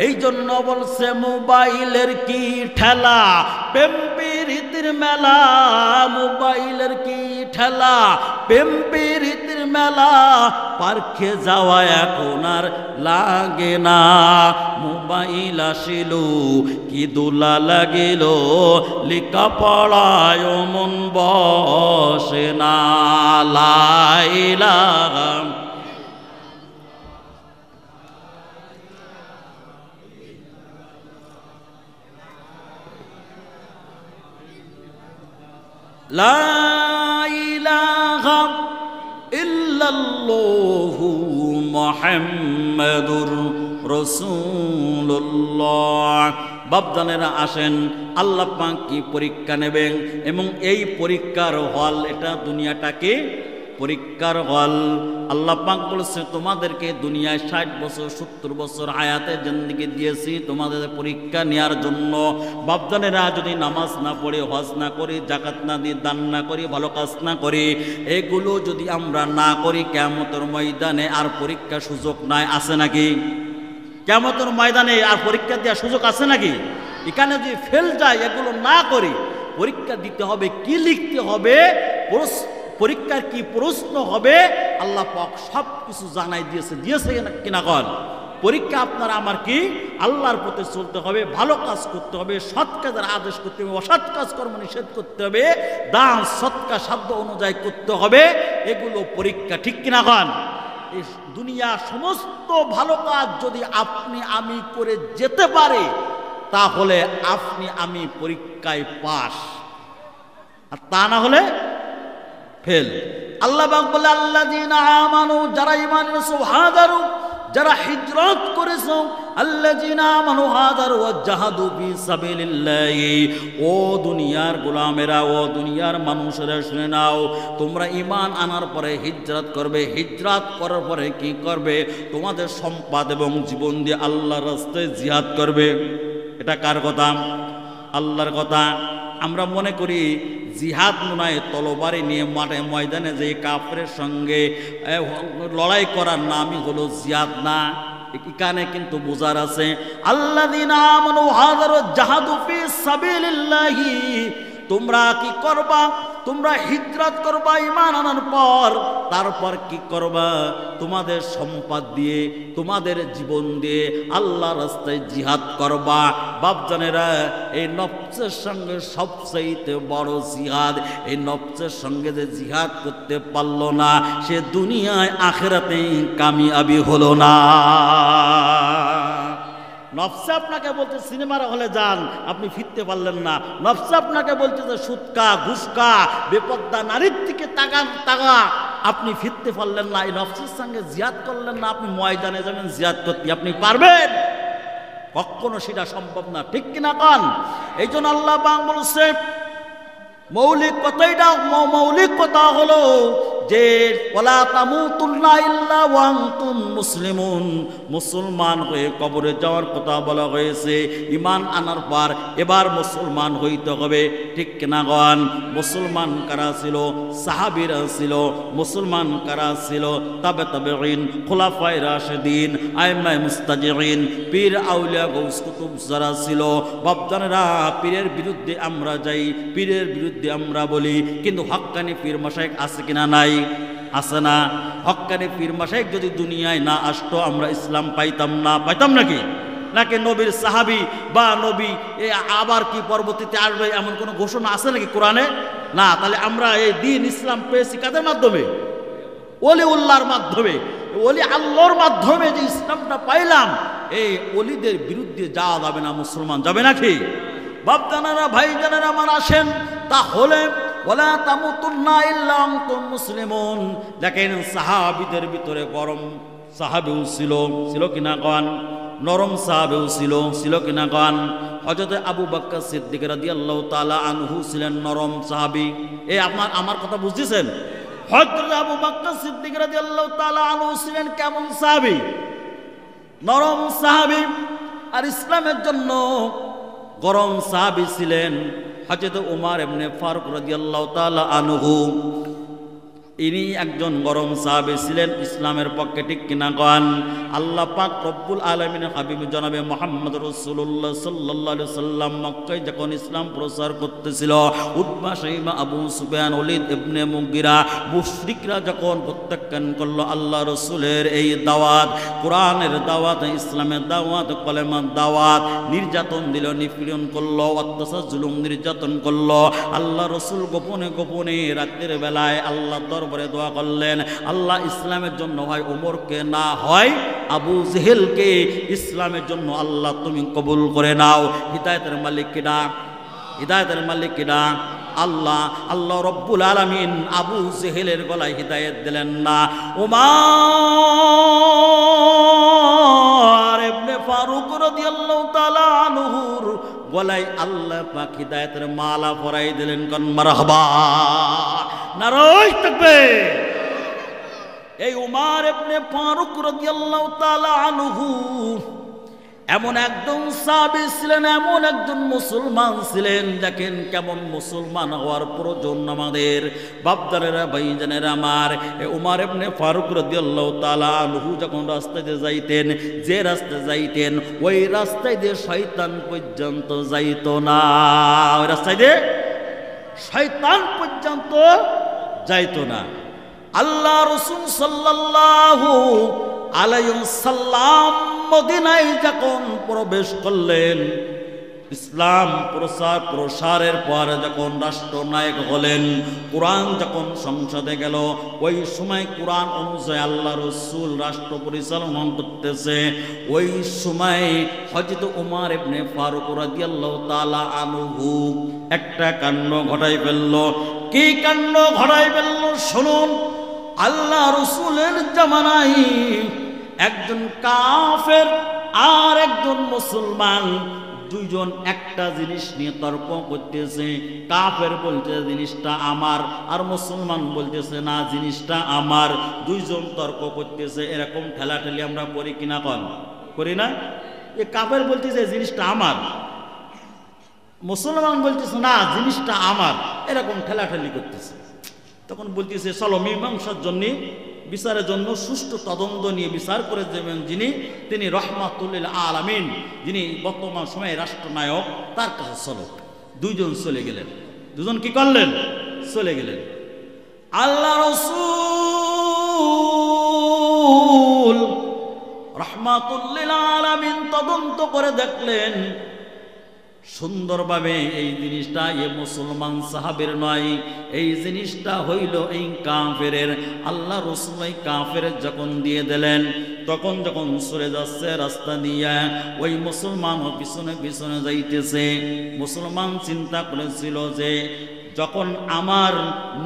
এই জন্য বলছে মোবাইলের কি ঠেলা, প্রেম প্রীতির মেলা। মোবাইলের কি ঠেলা, প্রেম প্রীতির মেলা, পার্কে যাওয়া এখন আর লাগে না। মোবাইল আসিল কি দোলা লাগিল, লেখাপড়ায় মন বসে না। লাইলা লা ইলাহা ইল্লাল্লাহু মুহাম্মাদুর রাসূলুল্লাহ। বাপজানেরা আসেন, আল্লাহ পাক কি পরীক্ষা নেবেন, এবং এই পরীক্ষার হল, এটা দুনিয়াটাকে পরীক্ষার হল। আল্লাহ পাক বলেছে তোমাদেরকে দুনিয়ায় 60 বছর 70 বছর হায়াতে জিন্দেগি দিয়েছি তোমাদের পরীক্ষা নেওয়ার জন্য। বাপজানেরা যদি নামাজ না পড়ে, হজ না করি, জাকাত না দিয়ে, দান না করি, ভালো কাজ না করি, এগুলো যদি আমরা না করি, কিয়ামতের ময়দানে আর পরীক্ষা সুযোগ নাই। আছে নাকি? কিয়ামতের ময়দানে আর পরীক্ষা দেওয়ার সুযোগ আছে নাকি? এখানে যদি ফেল যায়, এগুলো না করি, পরীক্ষা দিতে হবে, কি লিখতে হবে, পরীক্ষার কি প্রশ্ন হবে, আল্লাহ পাক সব কিছু জানাই দিয়েছে কিনা কন? পরীক্ষা আপনার আমার কি? আল্লাহর পথে চলতে হবে, ভালো কাজ করতে হবে, সৎ কাজের আদেশ করতে হবে, অসৎ কাজ কর্ম নিষেধ করতে হবে, দান সৎকা সাধ্য অনুযায়ী করতে হবে, এগুলো পরীক্ষা, ঠিক কিনা কন? এই দুনিয়া সমস্ত ভালো কাজ যদি আপনি আমি করে যেতে পারে, তাহলে আপনি আমি পরীক্ষায় পাস। আর তা না হলে ফেল। আল্লাহ পাক বলে আল্লাযীনা আমানু, যারা ঈমান এনেছো, হাজারু, যারা হিজরত করেছো, আল্লাযীনা আমানু হাজারু ওয়া জাহাদু ফি সাবিলিল্লাহি। ও দুনিয়ার গোলামেরা, ও দুনিয়ার মানুষেরা শুনে নাও, তোমরা ঈমান আনার পরে হিজরত করবে। হিজরত করার পরে কি করবে? তোমাদের সম্পদ এবং জীবন দিয়ে আল্লাহর রাস্তায় জিহাদ করবে। এটা কার কথা? আল্লাহর কথা। আমরা মনে করি জিহাদ নয় তলোয়ারি নিয়ে মাঠে ময়দানে যে কাফেরের সঙ্গে লড়াই করার নামই হলো জিহাদ না। এখানে কিন্তু বোঝার আছে আল্লাযীনা আমানু হাজারু জাহাদু ফি সাবিলিল্লাহি। তোমরা কি করবা? তোমরা হিজরত করবা ঈমান আনার পর। তারপর কি করবা? তোমাদের সম্পদ দিয়ে, তোমাদের জীবন দিয়ে আল্লাহর রাস্তায় জিহাদ করবা। বাপজানেরা, এই নফসের সঙ্গে সবচেয়ে বড় জিহাদ, এই নফসের সঙ্গে যে জিহাদ করতে পারলো না, সে দুনিয়ায় আখিরাতে কামিয়াবি হলো না। নফসে আপনাকে বলতে সিনেমার হলে যান, আপনি ফিরতে পারলেন না। নফসে আপনাকে বলতে যে সুৎকা, ঘুষকা, বেপর্দা নারীর দিকে তাকা, আপনি ফিরতে পারলেন না। এই নফসের সঙ্গে জিহাদ করলেন না, আপনি ময়দানে যাবেন জিহাদ করতে, আপনি পারবেন? কখনো সেটা সম্ভব না, ঠিক কিনা কন? এই জন্য আল্লাহ পাক বলছে, মৌলিক কথা হলো যে ওয়ালা তামুতুন্না ইল্লা ওয়া আনতুম মুসলিমুন। মুসলমান হয়ে কবরে যাওয়ার কথা বলা হয়েছে। ঈমান আনার পর এবার মুসলমান হইতে হবে, ঠিক কিনা গন? মুসলমান কারা ছিল? সাহাবীরা ছিল। মুসলমান কারা ছিল? তাবেঈন, খুলাফায়ে রাশিদিন, আইম্মায়ে মুস্তাজিরিন, পীর আউলিয়া গৌস কুতুব যারা ছিল। বাপজানেরা, পীরের বিরুদ্ধে আমরা যাই, পীরের বিরুদ্ধে আমরা বলি, কিন্তু হক্কানি পীর মাশায়েখ আছে কিনা? নাই, আছে না? হক্কানি পীর মাশায়েখ যদি দুনিয়ায় না আসতো, আমরা ইসলাম পাইতাম না। পাইতাম নাকি? নাকি নবীর সাহাবী বা নবী আবার কি পরবর্তীতে আসবে এমন কোনো ঘোষণা আছে নাকি কোরআনে? না। তাহলে আমরা এই দিন ইসলাম পেয়েছি কাদের মাধ্যমে? ওলি উল্লাহর মাধ্যমে। ওলি আল্লাহর মাধ্যমে যে ইসলামটা পাইলাম, এই ওলিদের বিরুদ্ধে যাওয়া যাবে না। মুসলমান যাবে নাকি? বাপজানেরা, ভাইজানেরা আমার আসেন, তাহলে ওয়ালা তামুতুন্না ইল্লা আনতুম মুসলিমুন। দেখেন সাহাবীদের ভিতরে গরম সাহাবীও ছিল কিনা গান? নরম সাহাবীও ছিল কিনা গান? হযরত আবু বকর সিদ্দিক রাদিয়াল্লাহু তাআলা আনহু ছিলেন নরম সাহাবী। এই আমার কথা বুঝতেছেন? হযরত আবু বকর সিদ্দিক রাদিয়াল্লাহু তাআলা আনহু ছিলেন কেমন সাহাবী? নরম সাহাবী। আর ইসলামের জন্য গরম সাহাবী ছিলেন হযরত উমর ইবনে ফারুক রাদিয়াল্লাহু তাআলা আনহু। ইনি একজন গরম সাহাবী ছিলেন ইসলামের পক্ষে, ঠিক কিনা গান? আল্লাহ পাক রব্বুল আলামিনের হাবিব জনাবে মুহাম্মদ রাসূলুল্লাহ সাল্লাল্লাহু আলাইহি সাল্লাম মক্কায় যখন ইসলাম প্রচার করতেছিল, উতবা, শাইবা, আবু সুফিয়ান, ওলীদ ইবনে মুগীরা, মুশরিকরা যখন প্রত্যাখ্যান করলো আল্লাহ রাসূলের এই দাওয়াত, কোরআনের দাওয়াত, ইসলামের দাওয়াত, কলেমার দাওয়াত, নির্যাতন দিল, নিপীড়ন করলো, অত্যাচার, জুলুম, নির্যাতন করলো। আল্লাহ রাসূল গোপনে গোপনে রাতের বেলায় আল্লাহ দরবারে দোয়া করলেন, আল্লাহ ইসলামের জন্য হয় ওমরকে, না হয় আবু জেহেলকে ইসলামের জন্য আল্লাহ তুমি কবুল করে নাও। হিদায়াতের মালিক কিনা? হিদায়াতের মালিক কিনা? আল্লাহ। আল্লাহ রব্বুল আলামিন আবু জেহেলের গলায় হিদায়াত দিলেন না, উমর ইবনে ফারুক রাদিয়াল্লাহু তাআলা আনহুর গলায় আল্লাহ পাক হিদায়াতের মালা পরাই দিলেন। কোন মারহাবা, নারায়ে তাকবীর। এই উমর ইবনে ফারুক রাদিয়াল্লাহু তাআলা আনহু এমন একজন সাহাবী ছিলেন, এমন একজন মুসলমান ছিলেন। দেখেন কেমন মুসলমান হওয়ার প্রয়োজন আমাদের। বাপদারেরা, ভাইজানেরা আমার, উমর ইবনে ফারুক রাদিয়াল্লাহু তাআলা আনহু যখন রাস্তায় দিয়ে যাইতেন, যে রাস্তায় যাইতেন ওই রাস্তায় দিয়ে শয়তান পর্যন্ত যাইত না। ওই রাস্তায় দিয়ে শয়তান পর্যন্ত যাইত না। আল্লাহ রাসূল সাল্লাল্লাহু আলাইহি ওয়াসাল্লাম মদিনায় যখন প্রবেশ করলেন, ইসলাম প্রসারের পর যখন রাষ্ট্রনায়ক হলেন, কোরআন যখন সংসদে গেল, ওই সময় কোরআন অনুযায়ী আল্লাহ রাসূল রাষ্ট্র পরিচালনা করতেছে। ওই সময় হযরত উমর ইবনে ফারুক রাদিয়াল্লাহু তাআলা আনহু একটা কাণ্ড ঘটাই ফেলল। কি কাণ্ড ঘটাই ফেলল শুনুন। আল্লাহ রসুলের জামানায় একজন কাফের আর একজন মুসলমান দুইজন একটা জিনিস নিয়ে তর্ক করতেছে। কাফের বলতেছে জিনিসটা আমার, আর মুসলমান বলতেছে না জিনিসটা আমার। দুইজন তর্ক করতেছে। এরকম ঠেলাঠেলি আমরা করি কিনা? করি না? এ কাফের বলতেছে জিনিসটা আমার, মুসলমান বলতেছে না জিনিসটা আমার, এরকম ঠেলাঠেলি করতেছে। তখন বলতেছে চলো মীমাংসার জন্য, বিচারের জন্য সুষ্ঠু তদন্ত নিয়ে বিচার করে দেবেন যিনি, তিনি রহমাতুল আলামিন, যিনি বর্তমান সময়ে রাষ্ট্রনায়ক, তার কাছে চলো। দুইজন চলে গেলেন। দুজন কি করলেন? চলে গেলেন। আল্লাহ রাসূল রহমাতুল আলামিন তদন্ত করে দেখলেন সুন্দরভাবে এই জিনিসটা এ মুসলমান সাহাবের নয়, এই জিনিসটা হইল এই কাফেরের। আল্লাহ রাসূল এই কাফের যখন দিয়ে দিলেন, তখন যখন সরে যাচ্ছে রাস্তা দিয়ে, ওই মুসলমান পিছনে পিছনে যাইতেছে। মুসলমান চিন্তা করেছিল যে যখন আমার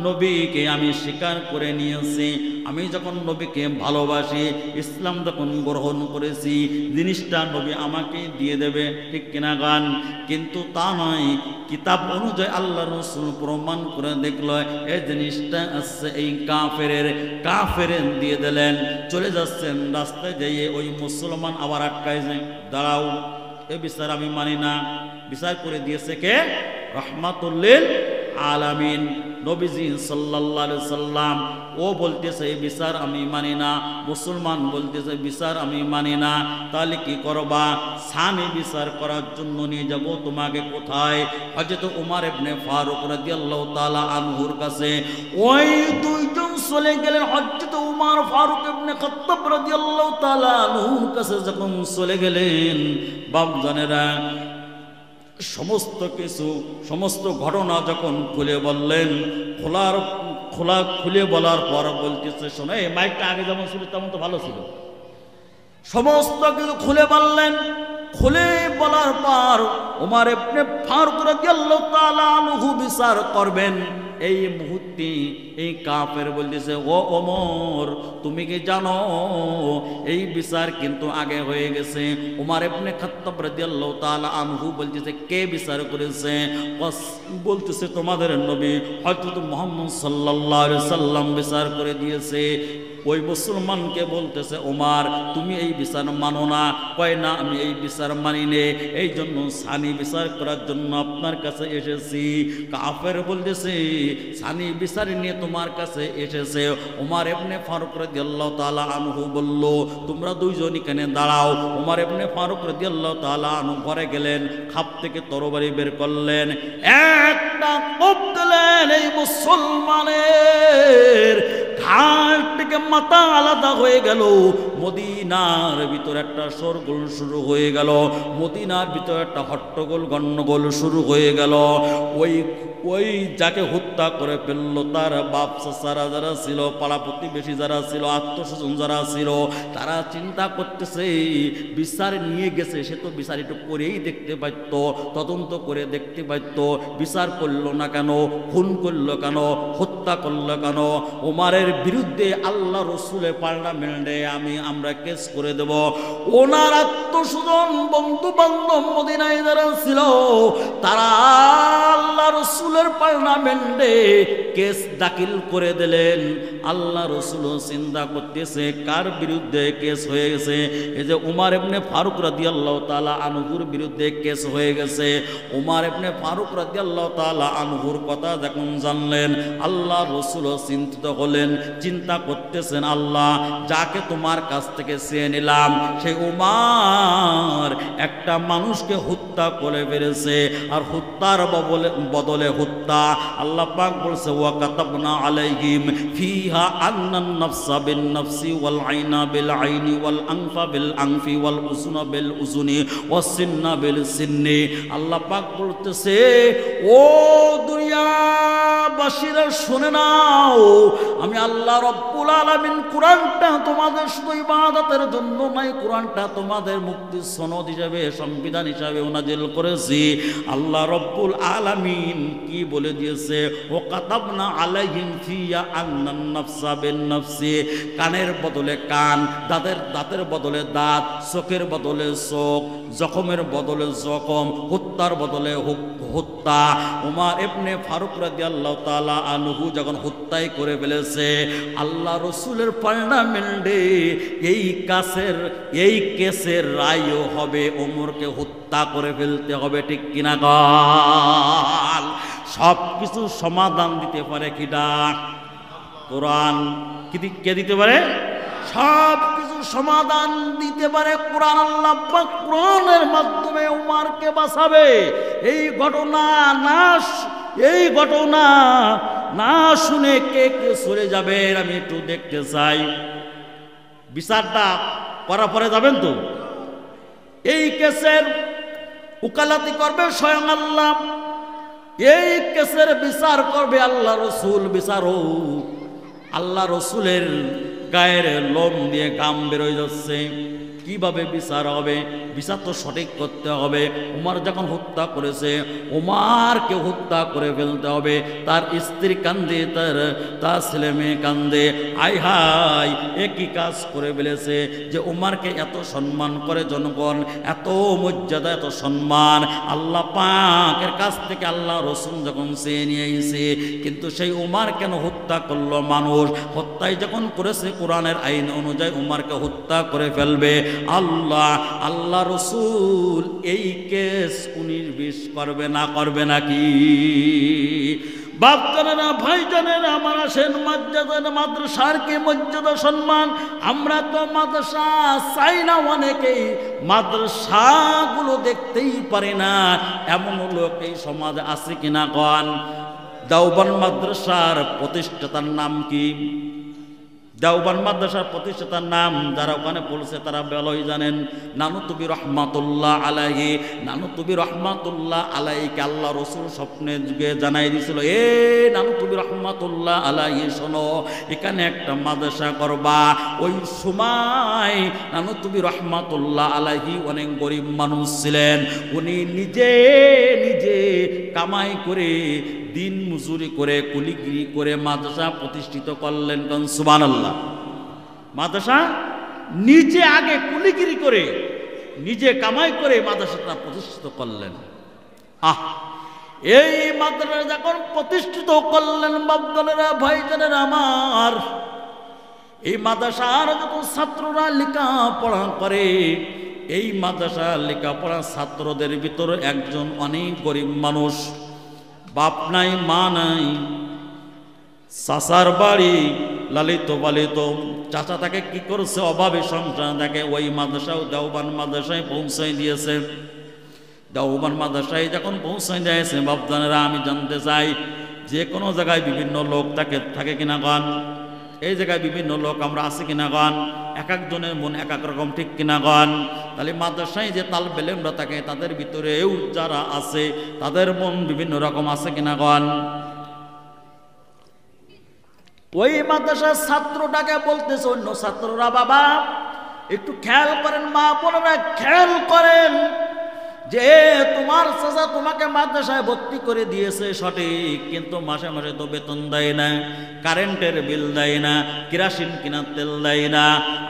নবীকে আমি স্বীকার করে নিয়েছি, আমি যখন নবীকে ভালোবাসি, ইসলাম যখন গ্রহণ করেছি, জিনিসটা নবী আমাকে দিয়ে দেবে, ঠিক কিনা গান? কিন্তু তা নয়। কিতাব অনুযায়ী আল্লাহ রাসূল প্রমাণ করে দেখল এই জিনিসটা আছে এই কাফের দিয়ে দিলেন। চলে যাচ্ছেন, রাস্তায় যেয়ে ওই মুসলমান আবার আটকায় যায়, দাঁড়াও, এ বিচার আমি মানি না। বিচার করে দিয়েছে কে? রহমাতুল লিল আলামিন নবীজি সাল্লাল্লাহু আলাইহি সাল্লাম। ও বলতেছে এই বিচার আমি মানি না, মুসলমান বলতেছে বিচার আমি মানি না। তাহলে কি করবা? সানি বিচার করার জন্য নিয়ে যাব তোমাকে। কোথায়? হযরত ওমর ইবনে ফারুক রাদিয়াল্লাহু তাআলা আনহুর কাছে। ওই দুইজন চলে গেলেন হযরত ওমর ফারুক ইবনে খাত্তাব রাদিয়াল্লাহু তাআলা আনহুর কাছে। যখন চলে গেলেন, বাপজানেরা সমস্ত কিছু, সমস্ত ঘটনা যখন খুলে বললেন, খুলে বলার পর বলতেছে শোনো, এই মাইকটা আগে যেমন ছিল তেমন তো ভালো ছিল। সমস্ত কিছু খুলে বললেন। খুলে বলার পর ওমর ইবনে ফারুক রাদিয়াল্লাহু তাআলা আনহু বিচার করবেন। এই মুহূর্তে এই কাফের বলতেছে ও ওমর, তুমি কি জানো এই বিচার কিন্তু আগে হয়ে গেছে? ওমর ইবনে খাত্তাব রাদিয়াল্লাহু তাআলা আনহু বলতেছে কে বিচার করেছে? বলতেছে তোমাদের নবী হযরত মুহাম্মদ সাল্লাল্লাহু আলাইহি সাল্লাম বিচার করে দিয়েছে। ওই মুসলমানকে বলতেছে ওমর তুমি এই বিচার মানো না? কয় না, আমি এই বিচার মানি নে, এই জন্য সানি বিচার করার জন্য আপনার কাছে এসেছি। কাফের বলতেছে সানি বিচার নিয়ে তোমার কাছে এসেছে। ওমর ইবনে ফারুক রাদিয়াল্লাহু তাআলা আনহু বলল তোমরা দুইজন এখানে দাঁড়াও। ওমর ইবনে ফারুক রাদিয়াল্লাহু তাআলা আনহু ঘরে গেলেন, খাপ থেকে তরবারি বের করলেন, একটা কোপ দিলেন। এই মুসলমানের ঘাট থেকে মাথা আলাদা হয়ে গেল। মদিনার ভিতর একটা শোরগোল শুরু হয়ে গেল, মদিনার ভিতর একটা হট্টগোল গন্ডগোল শুরু হয়ে গেল। ওই যাকে হত্যা করে ফেললো তার বাপ চাচারা যারা ছিল, পাড়া প্রতিবেশী যারা ছিল, আত্মস্বজন যারা ছিল, তারা চিন্তা করতেছে বিচার নিয়ে গেছে, সে তো বিচার একটু করেই দেখতে পাইত, তদন্ত করে দেখতে পাইত, বিচার করলো না কেন? খুন করলো কেন? হত্যা করলো কেন? ওমরের বিরুদ্ধে আল্লাহ রসুলের পার্লামেন্টে আমরা কেস করে দেব। ওনার আত্মস্বজন বন্ধু বান্ধব মদিনায় যারা ছিল, তারা আল্লাহ রসুলের পার্লামেন্টে কেস দাখিল করে দিলেন। আল্লাহ রসুল চিন্তা করতেছে কার বিরুদ্ধে কেস হয়ে গেছে? এই যে ওমর ইবনে ফারুক রাদিয়াল্লাহু তাআলা আনহুর বিরুদ্ধে কেস হয়ে গেছে। ওমর ইবনে ফারুক রাদিয়াল্লাহু তাআলা আনহুর কথা যখন জানলেন, আল্লাহ রসুল চিন্তিত হলেন, চিন্তা করতেছেন আল্লাহ যাকে তোমার কাছ থেকে চেয়ে নিলাম সেই ওমর একটা মানুষকে হত্যা করে ফেলেছে, আর হত্যার বদলে হত্যা। আল্লাহ পাক বলছে ওয়া কাতাবনা আলাইহিম ফিহা আন্নান নাফসা বিন নাফসি ওয়াল আইনা বিল আইনি ওয়াল আনফা বিল আনফি ওয়াল উযুনা বিল উযুনি ওয়াস সিন্না বিল সিন্নি। আল্লাহ পাক বলতেছে ও দুনিয়ার বাসীরা শুনে নাও, আমি আল্লাহ রব্বুল আলামিন কোরআনটা তোমাদের শুধু ইবাদতের জন্য নয়, কোরআনটা তোমাদের মুক্তি সনদ হিসাবে, সংবিধান হিসাবে নাজিল করেছি। আল্লাহ রব্বুল আলামিন কি বলে দিয়েছে, ও কাতাবনা আলাইহিম ফিয়া আন্নান নাফসা বিন নাফসি, কানের বদলে কান, দাঁতের বদলে দাঁত, চোখের বদলে চোখ, জখমের বদলে জখম, হত্যার বদলে হত্যা। উমর ইবনে ফারুক রাদিয়াল্লাহু তাআলা আনহু যখন হত্যাই করে ফেলেছে, আল্লাহ রসুলের পার্লামেন্টে এই কেসের রায়ও হবে ওমরকে হত্যা করে ফেলতে হবে, ঠিক কিনা বল? সব কিছু সমাধান দিতে পারে কিনা? কোরআন। কে দিতে পারে? সব কিছু সমাধান দিতে পারে কোরআন। আল্লাহ পাক কোরআনের মাধ্যমে উমরকে বাঁচাবে। এই ঘটনা না শুনে কে কে সরে যাবেন আমি একটু দেখতে চাই। বিচারটা করার পরে যাবেন তো? এই কেসের উকালাতি করবে স্বয়ং আল্লাহ, এই কেসের বিচার করবে আল্লাহ রসুল বিচারক। আল্লাহ রসুলের গায়ের লোম দিয়ে গাম বেরোয় যাচ্ছে। কিভাবে বিচার হবে? বিচার তো সঠিক করতে হবে। উমর যখন হত্যা করেছে, উমরকে হত্যা করে ফেলতে হবে। তার স্ত্রী কান্দে, তার ছেলে মেয়ে কান্দে, আয় হায় একই কাজ করে ফেলেছে যে উমরকে এত সম্মান করে জনগণ, এত মর্যাদা, এত সম্মান আল্লাহ পাকের কাছ থেকে আল্লাহ রসুল যখন চেয়ে নিয়ে এসে, কিন্তু সেই উমর কেন হত্যা করলো মানুষ? হত্যায় যখন করেছে কোরআনের আইন অনুযায়ী উমরকে হত্যা করে ফেলবে। আল্লাহ রসুল এই কেস 19-20 করবে না, করবে নাকি? বাপ জানেনা, ভাই জানেনা, আমার আসেন মাদ্রাসার কি মর্যাদা সম্মান। আমরা তো মাদ্রাসা চাই না, অনেকেই মাদ্রাসাগুলো দেখতেই পারে না, এমন লোক এই সমাজে আছে কিনা কন? দেওবন্দ মাদ্রাসার প্রতিষ্ঠাতার নাম কি? দেওবন্দ মাদ্রাসার প্রতিষ্ঠাতার নাম যারা ওখানে পড়ছে তারা ভালোই জানেন, নানুতুবি রহমাতুল্লাহ আলাইহি। নানুতুবি রহমাতুল্লাহ আলাইহিকে আল্লাহ রসুল স্বপ্নে যুগে জানাই দিয়েছিল, এ নানুতুবি রহমাতুল্লাহ আলাইহি শোনো, এখানে একটা মাদ্রাসা করবা। ওই সময় নানুতুবি রহমাতুল্লাহ আলাইহি অনেক গরিব মানুষ ছিলেন। উনি নিজে কামাই করে, দিন মজুরি করে, কুলিগিরি করে মাদ্রাসা প্রতিষ্ঠিত করলেন। সুবহানাল্লাহ। মাদ্রাসা নিজে আগে কুলিগিরি করে, নিজে কামাই করে মাদ্রাসাটা প্রতিষ্ঠিত করলেন। এই মাদ্রাসা যখন প্রতিষ্ঠিত করলেন, বাপদানেরা, ভাইজানেরা আমার, এই মাদ্রাসার যত ছাত্ররা লেখাপড়া করে, এই মাদ্রাসা লেখাপড়া ছাত্রদের ভিতরে একজন অনেক গরিব মানুষ, বাপ নাই মা নাই, চাচার বাড়ি লালিত পালিত। চাচা তাকে কি করছে, অভাবে সংসার তাকে ওই মাদ্রাসাও দেওবন্দ মাদ্রাসায় পৌঁছাই দিয়েছে। দেওবন্দ মাদ্রাসায় যখন পৌঁছাই দিয়েছে, বাপজানেরা, আমি জানতে চাই যে কোনো জায়গায় বিভিন্ন লোক থাকে কিনা গান? এই জায়গায় বিভিন্ন লোক আমরা আছি কিনা গান? এক একজনের মন এক এক রকম, ঠিক কিনা গান? তাহলে মাদ্রাসায় যে তালবে ইলমরা থাকে তাদের ভিতরেও যারা আছে তাদের মন বিভিন্ন রকম আছে কিনা গান? ওই মাদ্রাসার ছাত্রটাকে বলতেছে অন্য ছাত্ররা, বাবা একটু খেয়াল করেন, মা বোনেরা খেয়াল করেন, যে তোমার চাচা তোমাকে মাদ্রাসায় ভর্তি করে দিয়েছে সঠিক, কিন্তু মাসে মাসে তো বেতন দেয় না, কারেন্টের বিল দেয় না, কেরাসিন কেনার তেল দেয় না।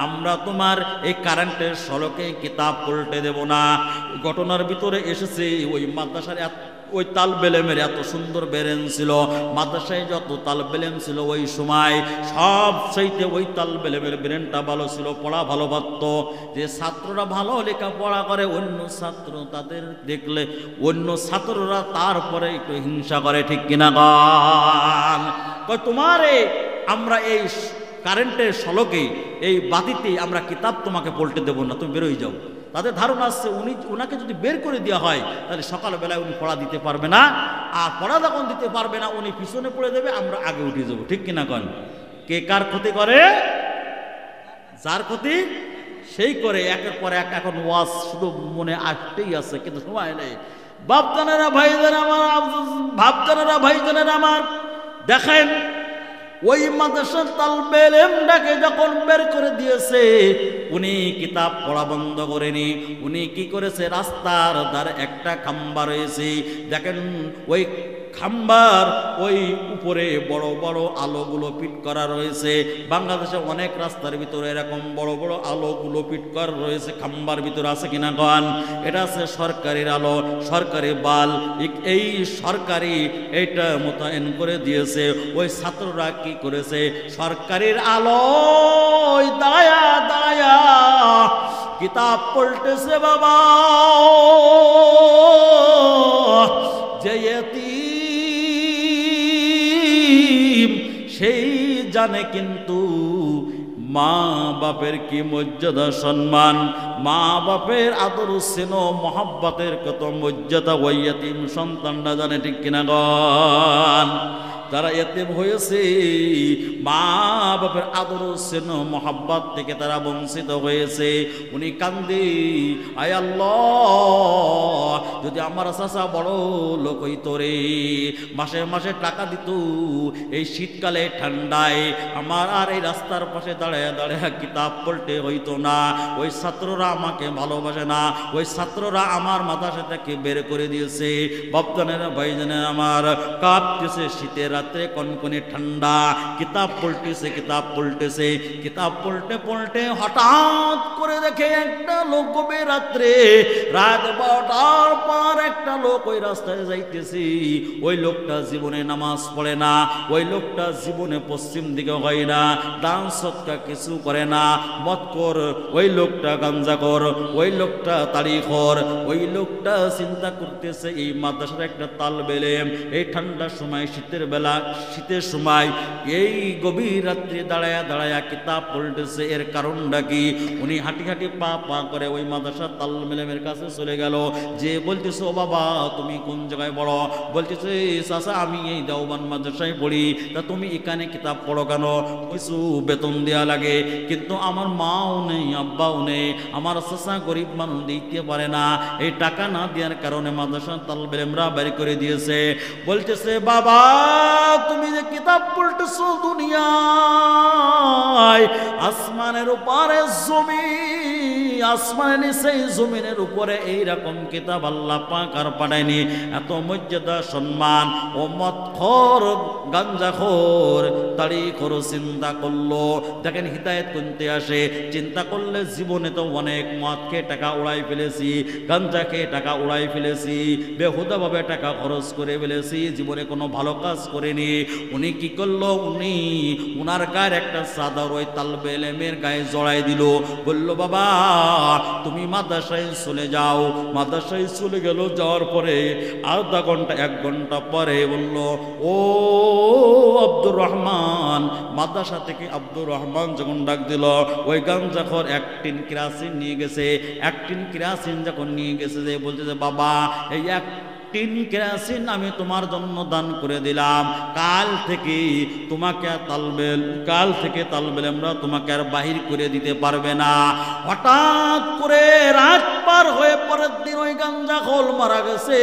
আমরা তোমার এই কারেন্টের সড়কে কিতাব পড়তে দেব না। ঘটনার ভিতরে এসেছে ওই মাদ্রাসার ওই তালবেলেমের এত সুন্দর বেরেন ছিল, মাদ্রাসায় যত তালবেলেম ছিল ওই সময় সব চাইতে ওই তালবেলেমের বেরেনটা ভালো ছিল, পড়া ভালো পারত। যে ছাত্ররা ভালো লেখাপড়া করে, অন্য ছাত্র তাদের দেখলে অন্য ছাত্ররা তারপরে একটু হিংসা করে, ঠিক কিনা গান? তোমারে আমরা এই কারেন্টের সলকে, এই বাতিতে আমরা কিতাব তোমাকে পড়তে দেবো না, তুমি বেরোই যাও। তাদের ধারণা আছে ওনাকে যদি বের করে দেওয়া হয় তাহলে সকালবেলায় উনি পড়া দিতে পারবে না, আর পড়া যখন দিতে পারবে না উনি পিছনে পড়ে দেবে, আমরা আগে উঠে যাবো, ঠিক কিনা কন? কে কার ক্ষতি করে? যার ক্ষতি সেই করে, একের পর এক। এখন ওয়াজ শুধু মনে আসতেই আছে, কিন্তু সময় নেই। বাপজানেরা, ভাইজানেরা আমার, ভাবজানেরা, ভাইজানেরা আমার, দেখেন ওই মাদ্রাসার তালবে ইলমটাকে যখন বের করে দিয়েছে, উনি কিতাব পড়া বন্ধ করেনি। উনি কি করেছে, রাস্তার ধারে একটা খাম্বা রয়েছে, দেখেন ওই খাম্বার ওই উপরে বড় বড় আলোগুলো ফিট করা রয়েছে। বাংলাদেশে অনেক রাস্তার ভিতরে এরকম বড় বড় আলোগুলো ফিট করা রয়েছে, খাম্বার ভিতরে আছে কিনা গান, এটা আছে সরকারের আলো, সরকারি বাল। এই সরকারি এইটা মোতায়েন করে দিয়েছে। ওই ছাত্ররা কি করেছে, সরকারের আলো দায়া দায়া কিতাব পড়তেছে। বাবা যে সেই জানে কিন্তু মা বাপের কি মর্যাদা সম্মান, মা বাপের আদর স্নেহ মহাব্বতের কত মর্যাদা ওই এতিম সন্তানরা জানে, ঠিক কিনা গন? তারা এতিম হয়েছে, মা বাপের আদর স্নেহ মহাব্বত থেকে তারা বঞ্চিত হয়েছে। উনি কান্দি, আয় আল্লাহ যদি আমার চাচা বড় লোক হইতো রে, মাসে মাসে টাকা দিত, এই শীতকালে ঠান্ডায় আমার আর এই রাস্তার পাশে দাঁড়ায় দাঁড়ায় কিতাব পড়তে হইতো না। ওই ছাত্ররা আমাকে ভালোবাসে না, ওই ছাত্ররা আমার মাদ্রাসা থেকে বের করে দিয়েছে। বাপজানেরা ভাইজানেরা আমার, কাঁপতেছে শীতের রাত্রে, কনকনে ঠান্ডা, কিতাব পড়তেছে কিতাব পড়তেছে। কিতাব পড়তে পড়তে হঠাৎ করে দেখে একটা লোক গভীর রাত্রে রাত 12টার পর একটা লোক ওই রাস্তায় যাইতেছে। ওই লোকটা জীবনে নামাজ পড়ে না, ওই লোকটা জীবনে পশ্চিম দিকে হয় না, দান সৎকা কিছু করে না, মদখোর, ওই লোকটা গাঞ্জাখোর, ওই লোকটা তাড়িখোর। ওই লোকটা চিন্তা করতেছে এই মাদ্রাসার একটা তালবে ইলম এই ঠান্ডার সময়, শীতের বেলা, শীতের সময় এই গভীর রাত্রে দাঁড়ায়া দাঁড়ায়া কিতাব পড়তেছে। এর কারণটা কি? উনি হাঁটি হাঁটি পা পা করে ওই মাদ্রাসার তালবে ইলমের কাছে চলে গেল। যে বলতেছে, ও বাবা তুমি কোন জায়গায় পড়ো? বলতেছে, চাচা আমি এই দেওবন্দ মাদ্রাসায় পড়ি। তা তুমি এখানে কিতাব পড়ো কেন? কিছু বেতন দেওয়া লাগে, কিন্তু আমার মাও নেই আব্বাও নেই, আমার চাচা গরিব মানুষ দিতে পারে না, এই টাকা না দেওয়ার কারণে মাদ্রাসার তালবে ইলমরা বের করে দিয়েছে। বলতেছে, বাবা তুমি যে কিতাব পড়তেছো দুনিয়ায়, আসমানের উপরে জমিন, আসমানের নিচে জমিনের উপরে এইরকম কিতাব আল্লাহ পাক আর পাঠায়নি। এত মর্যাদা সম্মান ও মদখোর গাঞ্জাখোর তাড়িখোর চিন্তা করলো। দেখেন হিদায়েত কিনতে আসে, চিন্তা করলে জীবনে তো অনেক মদ খেয়ে টাকা উড়াই ফেলেছি, গাঞ্জা খেয়ে টাকা উড়াই ফেলেছি, বেহুদাভাবে টাকা খরচ করে ফেলেছি, জীবনে কোনো ভালো কাজ করেনি। উনি কি করলো, উনি উনার গায়ের একটা চাদর ওই তালবে ইলমের গায়ে জড়াই দিল। বলল, বাবা তুমি মাদ্রাসায় চলে যাও। মাদ্রাসায় চলে গেল। যাওয়ার পরে আধা ঘন্টা 1 ঘন্টা পরে বলল, ও আব্দুর রহমান। মাদ্রাসা থেকে আব্দুর রহমান যখন ডাক দিল, ওই গাঞ্জাখোর 1 টিন কেরাসিন নিয়ে গেছে। 1 টিন কেরাসিন যখন নিয়ে গেছে, যে বলতেছে, বাবা এই 1 টিন কেরাসিন আমি তোমার জন্য দান করে দিলাম। কাল থেকে তালবে ইলমরা তোমাকে আর বাহির করে দিতে পারবে না। হঠাৎ করে রাত পার হয়ে পরের দিন ওই গাঞ্জাখোর মারা গেছে।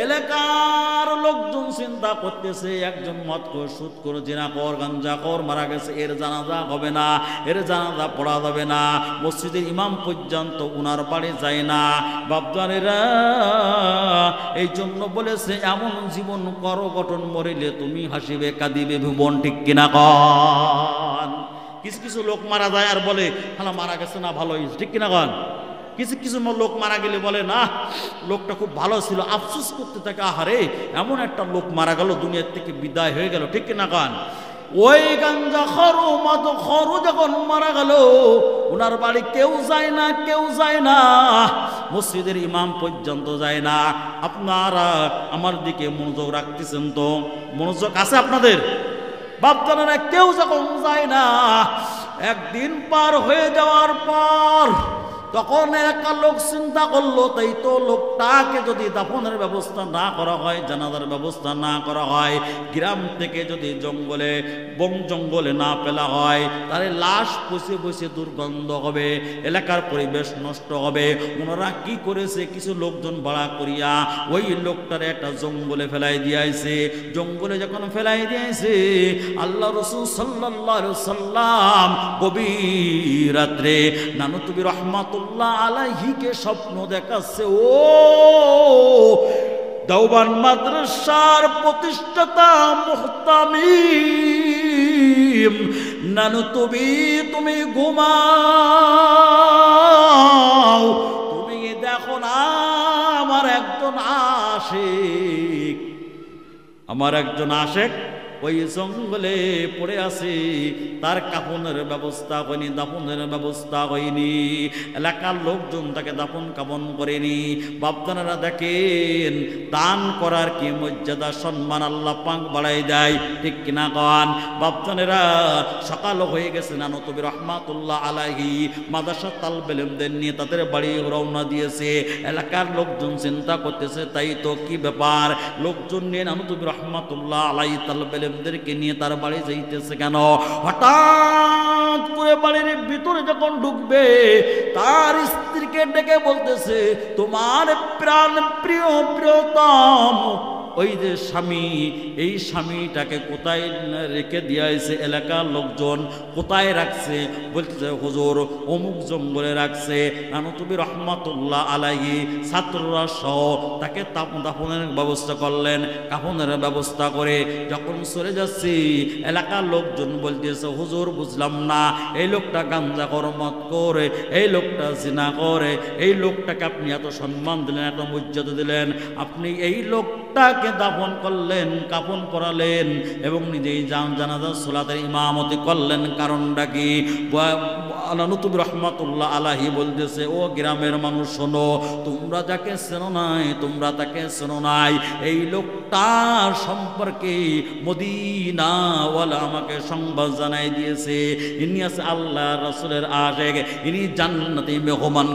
এলাকার লোকজন চিন্তা করতেছে, একজন মদখোর, সুদখোর, জিনাখোর, গাঞ্জাখোর মারা গেছে, এর জানাজা হবে না, এর জানাজা পড়া যাবে না। মসজিদের ইমাম পর্যন্ত উনার বাড়ি যায় না। বাপজানেরা এই জন্য বলেছে, এমন জীবন করো গঠন, মরিলে তুমি হাসিবে কাঁদিবে ভুবন, ঠিক কিনা কন? কিছু কিছু লোক মারা যায় আর বলে, হালা মারা গেছে না, ভালো হয়েছে, ঠিক কিনা কন? কিছু কিছু লোক মারা গেলে বলে, না লোকটা খুব ভালো ছিল, আফসোস করতে থাকে, আহারে এমন একটা লোক মারা গেল, দুনিয়ার থেকে বিদায় হয়ে গেল, ঠিক কিনা কন? ওই গাঞ্জাখোর মদখোর যখন মারা গেল, ওনার বাড়ি কেউ যায় না, কেউ যায় না, মসজিদের ইমাম পর্যন্ত যায় না। আপনারা আমার দিকে মনোযোগ রাখতেছেন তো? মনোযোগ আছে আপনাদের? বাপজানেরা কেউ যখন যায় না, একদিন পার হয়ে যাওয়ার পর তখন একটা লোক চিন্তা করলো, তাই তো লোকটাকে যদি দাফনের ব্যবস্থা না করা হয়, জানাজার ব্যবস্থা না করা হয়, গ্রাম থেকে যদি জঙ্গলে বন জঙ্গলে না ফেলা হয়, তাহলে লাশ পচে পচে দুর্গন্ধ হবে, এলাকার পরিবেশ নষ্ট হবে। ওনারা কি করেছে, কিছু লোকজন ভাড়া করিয়া ওই লোকটার একটা জঙ্গলে ফেলাই দিয়েছে। জঙ্গলে যখন ফেলাই দিয়েছে, আল্লাহ রাসূল সাল্লাল্লাহু আলাইহি সাল্লাম গভীর রাত্রে নানুতুবি রহমাতুল্লাহ আলাইহিকে স্বপ্ন দেখাচ্ছে। ও দেওবন্দ মাদ্রাসার প্রতিষ্ঠাতা মুহতামিম নানুতুবি, তুমি ঘুমাও, তুমি দেখো না আমার একজন আশিক ওই জঙ্গলে পড়ে আছে, তার কাফনের ব্যবস্থা হয়নি, দাফনের ব্যবস্থা হয়নি, এলাকার লোকজন তাকে দাফন কাফন করেনি। বাপদানেরা দেখেন, দান করার কি মর্যাদা সম্মান আল্লাহ পাক বাড়াই দেয়, ঠিক কিনা কন? বাপদানেরা সকাল হয়ে গেছে, নানুতুবি রহমাতুল্লাহ আলাইহি মাদ্রাসা তালবে ইলমদের নিয়ে তাদের বাড়ি রওনা দিয়েছে। এলাকার লোকজন চিন্তা করতেছে, তাই তো কি ব্যাপার, লোকজন নিয়ে নানুতুবি রহমাতুল্লাহ আলাইহি তালবে ইলমদেরকে নিয়ে তার বাড়ি যাইতেছে কেন? হঠাৎ করে বাড়ির ভিতরে যখন ঢুকবে, তার স্ত্রীকে ডেকে বলতেছে, তোমার প্রাণ প্রিয় প্রিয়তম ওই যে স্বামী, এই স্বামীটাকে কোথায় রেখে দিয়েছে? এলাকার লোকজন কোথায় রাখছে? বলতেছে, হুজুর অমুক জঙ্গলে রাখছে। নানুতুবি রহমাতুল্লাহ আলাইহি ছাত্ররা সহ তাকে দাফনের ব্যবস্থা করলেন। কাফনের ব্যবস্থা করে যখন চলে যাচ্ছি, এলাকার লোকজন বলতেছে, হুজুর বুঝলাম না, এই লোকটা গাঞ্জা মদ করে, এই লোকটা জিনা করে, এই লোকটাকে আপনি এত সম্মান দিলেন, এত মর্যাদা দিলেন, আপনি এই লোকটাকে দাফন করলেন, কাফন করালেন এবং নিজেই জানাজার সালাতের ইমামতি করলেন, কারণটা কি? নানুতুবি রহমাতুল্লাহ আলাইহি বলতেছে, ও গ্রামের মানুষ শোনো, তোমরা যাকে চেনো নাই, তোমরা তাকে চেনো নাই, এই লোকটার সম্পর্কে মদিনাওয়ালা আমাকে সংবাদ জানাই দিয়েছে, ইনি আছে আল্লাহ রাসূলের আশিক, ইনি জান্নাতি মেহমান।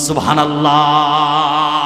সুবহানাল্লাহ।